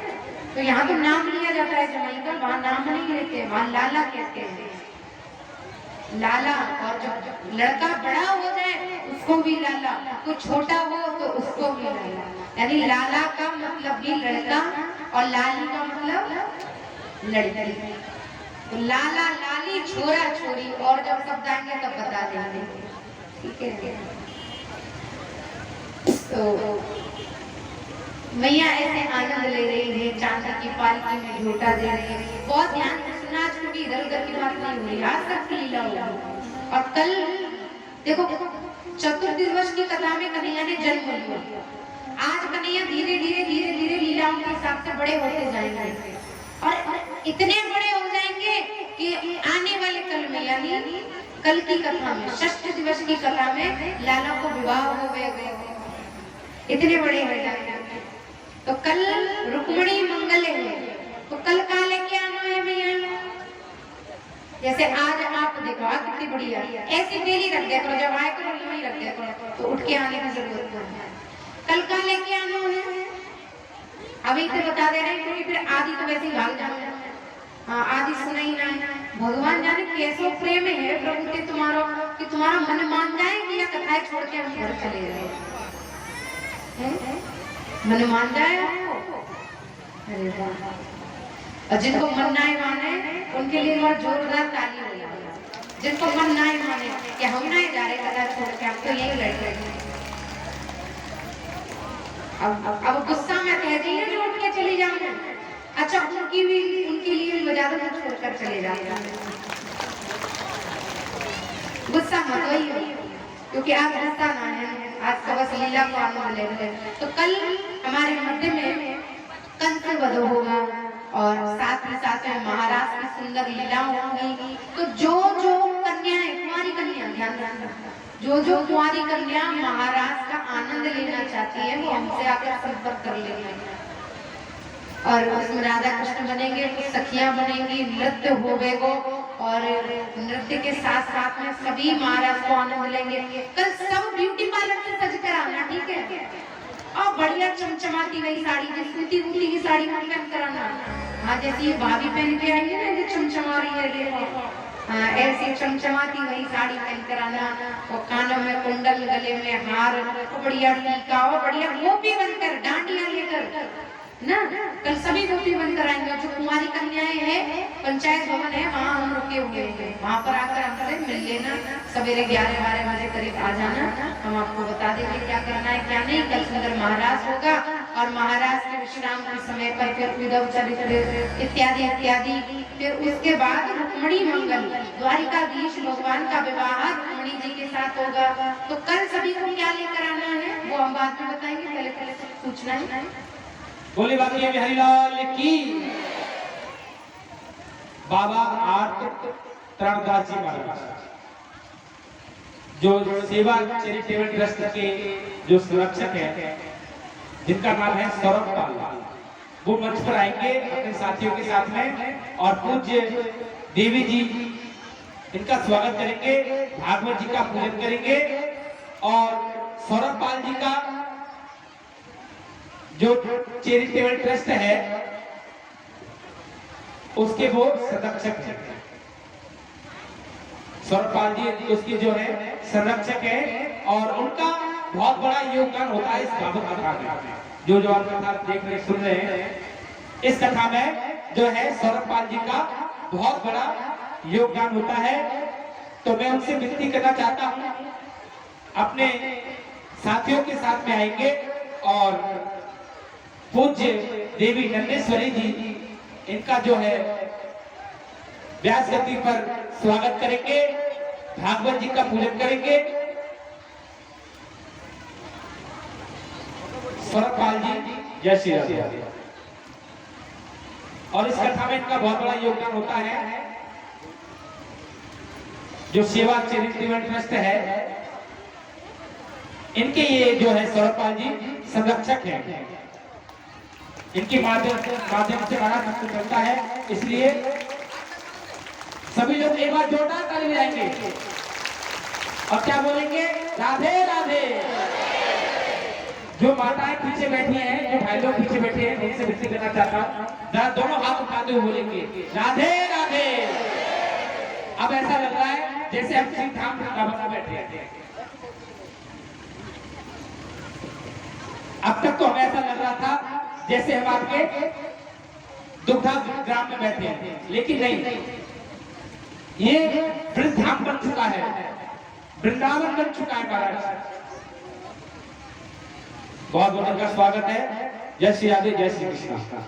तो यहाँ तो नाम लिया जाता है जमाई का, वहाँ नाम नहीं लेते, वहाँ लाला कहते हैं, लाला। और जब लड़का बड़ा हो जाए उसको भी लाला, कोई छोटा हो तो उसको भी लाला। यानी लाला का मतलब भी लड़का और लाली का मतलब लड़की। तो लाला लाली छोरा छोरी, और जब शब्द आएंगे तब बता देंगे, ठीक है? तो मैया ऐसे आनंद ले रही है, चांदी की पालकी में झूठा दे रही है। बहुत ध्यान से सुनना, क्योंकि इधर उधर की बात नहीं हो रही, आज तक की लीला होगी। और कल देखो चतुर्थी दिवस की कथा में कन्हैया ने जन्म लिया। आज कन्हैया धीरे धीरे धीरे धीरे लीलाओं के हिसाब से बड़े होते जाएंगे, और इतने बड़े हो जाएंगे कि आने वाले कल में, यानी कल की कथा में, षष्ठ दिवस की कथा में लाला को विवाह हो गए, इतने बड़े हो जाएंगे। तो कल रुक्मिणी मंगल है, तो कल का लेके आना है भैया। जैसे आज आप देखो कितनी बढ़िया, ऐसी डेली रख दिया करो, जब आए करो वही रख दिया करो, तो उठ के आने की जरूरत नहीं है। कल का लेके आना है, अभी तो बता दे रहे हैं, क्योंकि फिर आदि तो वैसे ही भाग जाना। हाँ, आदि सुना ही ना है। भगवान जाने कैसो प्रेम है प्रभु के तुम्हारा, कि तुम्हारा मन मान जाए कि या कथाएं छोड़ के हम घर चले जाए। मन मान जाए आपको? अरे वाह। और जिनको मन ना माने उनके लिए बहुत जोरदार ताली हो जाए। जिनको मन ना माने कि हम नहीं जा रहे कथा छोड़ के, हम तो यही लड़ रहे। अब गुस्सा में कह दिए जो उठ के चली जाऊंगा, अच्छा उनकी लिए बजा दो, छोड़कर चले जाऊंगा। गुस्सा मत होइए, क्योंकि आज गुस्सा ना है, आज का बस लीला को आनंद ले रहे हैं। तो कल हमारे मध्य में कंस वध होगा, और साथ ही साथ में महाराज की सुंदर लीला होगी। तो जो कन्याएं, कुंवारी कन्या, ध्यान रखना, जो कुंवारी कन्या महाराज का आनंद लेना चाहती है वो हमसे आकर संपर्क कर लेंगे, और उसमें राधा कृष्ण बनेंगे, कुछ सखियां बनेंगी, नृत्य होगा, और नृत्य के साथ साथ में सभी महाराज को आनंद लेंगे। कल सब ब्यूटी पार्लर से सज कर आना, ठीक है? और बढ़िया चमचमाती वही साड़ी, जिसकी ऊटी की साड़ी पहन कर आना। हाँ, जैसे ये भाभी पहन के आई है ना, जो चमचमा रही है, देखो, हाँ ऐसी चमचमाती वही साड़ी पहन कर आना, और कानों में कुंडल, गले में हार, बढ़िया टीका, और बढ़िया गोपी बनकर डांडिया लेकर ना, कल सभी गोपी बनकर आएंगे। जो कुमारी कन्याएं हैं, पंचायत भवन है वहाँ हम रुके हुए हैं, वहाँ पर आकर हमसे मिल लेना। सवेरे 11-12 बजे करीब आ जाना, हम आपको बता देंगे क्या करना है क्या नहीं। कल सुंदर महाराज होगा, और महाराज के विश्राम के समय पर फिर उद्धव चरित्र इत्यादि इत्यादि। फिर उसके बाद रुक्मिणी मंगल, द्वारिकाधीश भगवान का विवाह रुक्मिणी जी के साथ होगा। तो कल सभी को क्या लेकर आना है वो हम बाद में बताएंगे, पहले पूछना है। बोले बाकी बिहारी लाल की। बाबा आर्त त्राणदास जी महाराज जो सेवा चैरिटेबल ट्रस्ट के जो संरक्षक हैं, जिनका नाम है सौरभ पाल, वो मंच पर आएंगे अपने साथियों के साथ में और पूज्य देवी जी इनका स्वागत करेंगे, भागवत जी का पूजन करेंगे और सौरभ पाल जी का जो चैरिटेबल ट्रस्ट है उसके वो संरक्षक हैं। सौरभ पाल जी उसके जो है संरक्षक है और उनका बहुत बड़ा योगदान होता है इस भागवत कथा में। जो आप कथा देख रहे सुन रहे हैं, इस कथा में जो है सौरभ पाल जी का बहुत बड़ा योगदान होता है। तो मैं उनसे विनती करना चाहता हूं, अपने साथियों के साथ में आएंगे और पूज्य देवी नंदेश्वरी जी इनका जो है व्यास गति पर स्वागत करेंगे, भागवत जी का पूजन करेंगे। सौरभ पाल जी जय श्री राम। और इस कथा में इनका बहुत बड़ा योगदान होता है। जो सेवा चैरिटेबल ट्रस्ट है, इनके ये जो है सौरभ पाल जी संरक्षक हैं। इनके माध्यम से बड़ा काम चलता है, इसलिए सभी लोग एक बार जोरदार ताली बजाएंगे और क्या बोलेंगे? राधे राधे। जो माताएं पीछे बैठी हैं, जो भाई लोग पीछे बैठे हैं, उनसे विनती करना चाहता हूं, जरा दोनों हाथ उठाते हुए बोलेंगे राधे राधे। अब ऐसा लग रहा है जैसे हम श्री धाम वृंदावन बैठे हैं। अब तक तो हमें ऐसा लग रहा था जैसे हम आपके दुग्धा ग्राम में बैठे हैं, लेकिन नहीं, ये वृंदावन बन चुका है, वृंदावन बन चुका है महाराज। बहुत बहुत उनका स्वागत है। जय श्री राधे, जय श्री कृष्ण।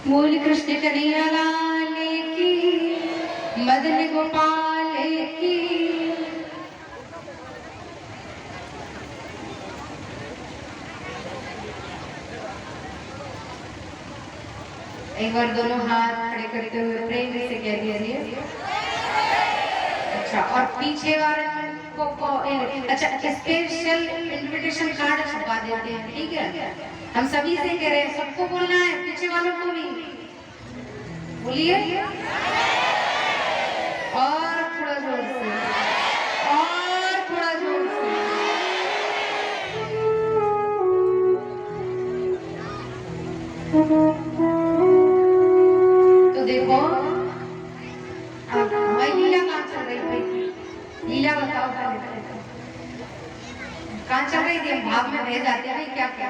बोल कृष्ण कन्हैया लाल की, मदन गोपाल की। एक बार दोनों हाथ खड़े करते हुए प्रेम से कह दीजिए। अच्छा, और पीछे वाले को अच्छा स्पेशल इनविटेशन कार्ड छपवा देते हैं, ठीक है? हम सभी से कह रहे हैं, सबको बोलना है, पीछे वालों को भी बोलिए। और थोड़ा जोर से, और थोड़ा जोर से। तो देखो अब हमारी लीला कहाँ चल रही भाई? लीला बताओ कहाँ चल रही थी? भाव में बह जाते हैं भाई, क्या क्या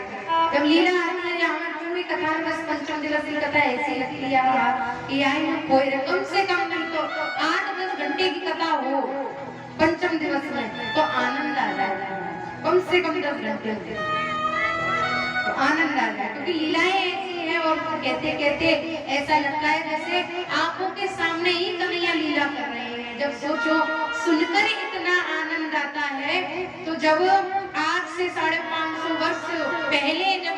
जब लीला आती है यहाँ पूरी कथा में, बस पंचम दिवस की कथा ऐसी लगती है यार कि आई में कोई कम से कम नहीं तो 8-10 घंटे की कथा हो पंचम दिवस में तो आनंद आ जाए। कम से कम 10 घंटे तो आनंद आ जाए, क्योंकि लीलाएं ऐसी है। और कहते कहते ऐसा लगता है जैसे आंखों के सामने ही कन्हैया लीला कर रहे हैं। जब सोचो, सुनकर इतना आनंद आता है। तो जब आज से 550 वर्ष पहले जब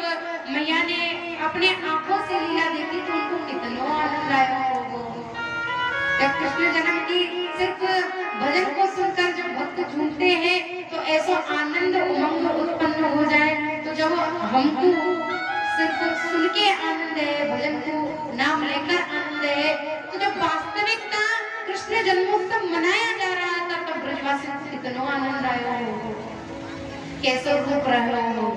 मैया ने अपने आंखों से लीला देखी तो उनको कितना आनंद आया होगा। जब कृष्ण जन्म की सिर्फ भजन को सुनकर जब भक्त झूमते हैं तो ऐसा आनंद उमंग उत्पन्न हो जाए। तो जब हमको सिर्फ सुन के आनंद है, भजन को नाम लेकर आनंद है, तो जब वास्तविकता कृष्ण जन्मोत्सव मनाया जा रहा था तब ब्रजवासी को कितना आनंद आया हो, कैसे रूप रहे हो।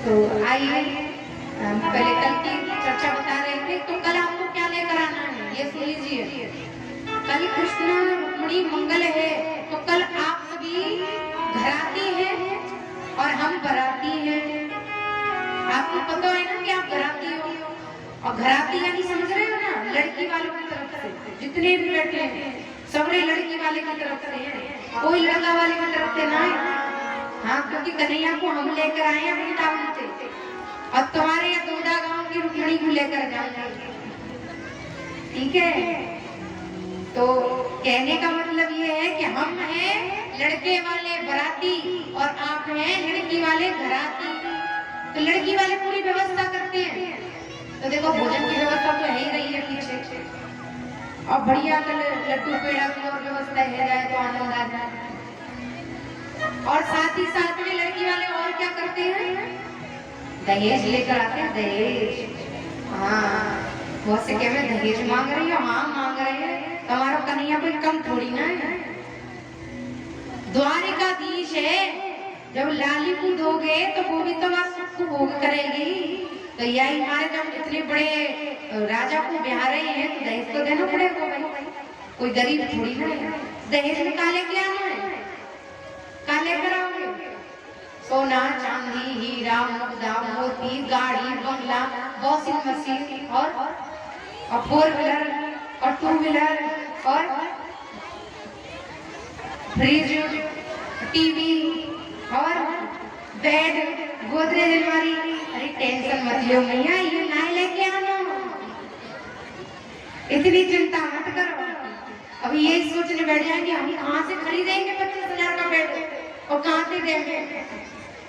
तो आइए पहले कल की चर्चा बता रहे थे, तो कल आपको क्या लेकर आना है ये सुन लीजिए। कल कृष्ण रुक्मिणी मंगल है, तो कल आप सभी घराती हैं और हम बराती हैं। आपको पता है ना कि आप घराती हो, और घराती यानी समझ रहे हो ना, लड़की वालों की तरफ से जितने भी बैठे हैं सबरे लड़की वाले की तरफ से हैं, कोई लड़का वाले की तरफ से ना है। हाँ, क्योंकि कन्हैया को हम लेकर आए हैं वृंदावन से, और तुम्हारे या दोदा गांव की रुक्मिणी को लेकर जाएंगे, ठीक है? तो कहने का मतलब ये है कि हम हैं लड़के वाले बराती और आप हैं लड़की वाले घराती। तो लड़की वाले पूरी व्यवस्था करते हैं, तो देखो भोजन की व्यवस्था तो है ही रही है पीछे, और बढ़िया कल लड्डू पेड़ा की और व्यवस्था है जाए तो आनंद आ जाए। और साथ ही साथ में लड़की वाले और क्या करते हैं, दहेज लेकर आते हैं, दहेज। हाँ, बहुत से कह रहे दहेज मांग रही है, हाँ मांग रहे हैं, हमारा कन्हैया कोई कम थोड़ी ना है, द्वारिकाधीश है। जब लाली को दोगे तो वो भी तो सुख भोग करेगी। तो यही हमारे जब इतने बड़े राजा को ब्याह रहे हैं तो दहेज तो देना पड़ेगा भाई, कोई गरीब थोड़ी ना है। दहेज में काले क्या है, काले कराओगे सोना चांदी हीरा मुक्ता मोती गाड़ी बंगला वॉशिंग मशीन और 4 व्हीलर और 2 व्हीलर और फ्रिज टीवी और बेड गोदरेज अलमारी। अरे टेंशन मत लो भैया, ये ना लेके आना, इतनी चिंता मत करो। अभी ये सोचने बैठ जाएंगे हम कहाँ से खरीदेंगे 25,000 का बेड और कहाँ से देंगे।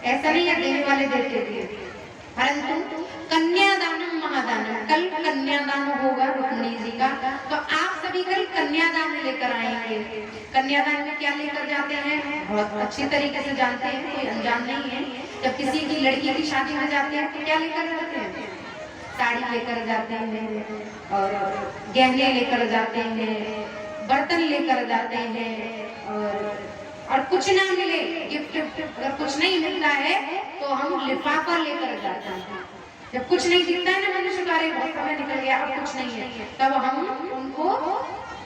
ऐसा नहीं है, देने वाले देते थे, परंतु कन्यादानम महादानम, कल कन्यादान होगा रुक्मिणी जी का, तो आप सभी कल कन्यादान लेकर आएंगे। कन्यादान में क्या लेकर जाते हैं, बहुत अच्छी तरीके से जानते हैं, कोई अनजान नहीं है। जब किसी की लड़की की शादी में जाते हैं तो क्या लेकर जाते हैं, साड़ी लेकर जाते हैं और गहने लेकर जाते हैं, बर्तन लेकर जाते हैं और कुछ ना मिले गिफ्ट, अगर कुछ नहीं मिलता है तो हम लिफाफा लेकर जाते हैं। जब कुछ नहीं दिखता है ना मनुष्य कार्य बहुत समय निकल गया, अब कुछ नहीं है, तब हम उनको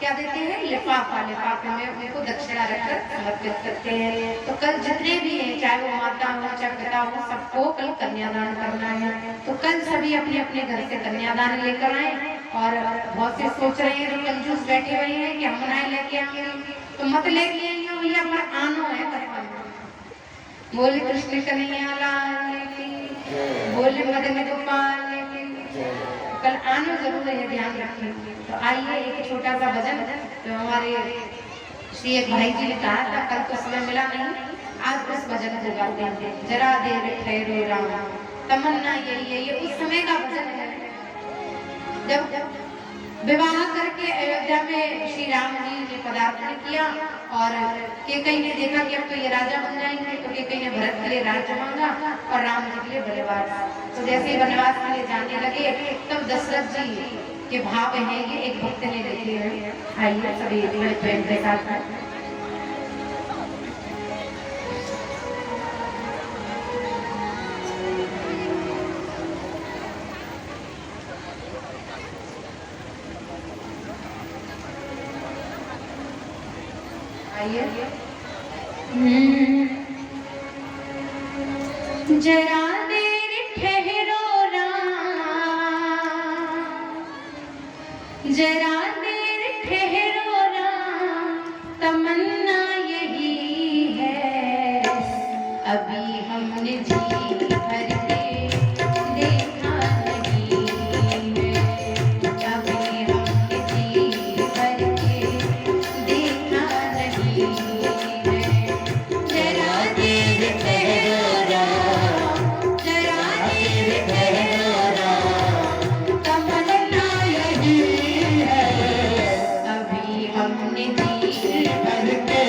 क्या देते हैं, लिफाफा। लिफाफे में उनको दक्षिणा रखकर समर्पित करते हैं। तो कल जितने भी हैं, चाहे वो माता हो चाहे पिता हो, सबको कल कन्यादान करना है। तो कल सभी अपने अपने घर से कन्यादान लेकर आए। और बहुत से सोच रहे हैं जो कंजूस बैठे हुए हैं कि हम ना लेके आएंगे, तो मत लेके आएंगे भैया, पर आनो है करवाना। बोले कृष्ण कन्हैया लाल की, बोले मदन गोपाल की, कल आना जरूर है, ध्यान रखें। तो आइए एक छोटा सा भजन जो हमारे श्री एक भाई जी ने कहा था, कल तो समय मिला नहीं, आज उस भजन को गाते हैं। जरा देर ठहरो राम, तमन्ना यही है, ये उस समय का भजन है जब विवाह करके अयोध्या में श्री राम जी ने पदार्पण किया और केकई ने देखा कि अब तो ये राजा बन जाएंगे, तो केकई ने भरत के लिए राज्य मांगा और राम जी के लिए वनवास। तो जैसे ही वनवास के लिए जाने लगे तब दशरथ जी के भाव हैं, ये एक भक्त ने लिखे हैं। आइए सभी बड़े प्रेम के साथ जरा देर ठहरो राम, जरा देर ठहरो राम, तमन्ना यही है, अभी हमने जी भर के देखा नहीं है, अभी हमने जी भर के देखा नहीं है। जरा देर ठहरो राम, जरा देर ठहरो राम, तमन्ना यही है, अभी हमने जी भर के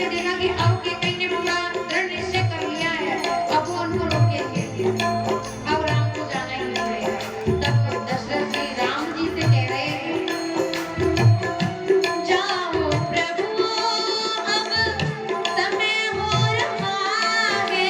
से देखा कि अब के कहीं ने पूरा दृढ़ निश्चय कर लिया है, अब वो उनको रोकेंगे, अब राम को जाना ही पड़ेगा। तब दशरथ जी राम जी से कह रहे हैं, जाओ प्रभु अब समय हो रहा है,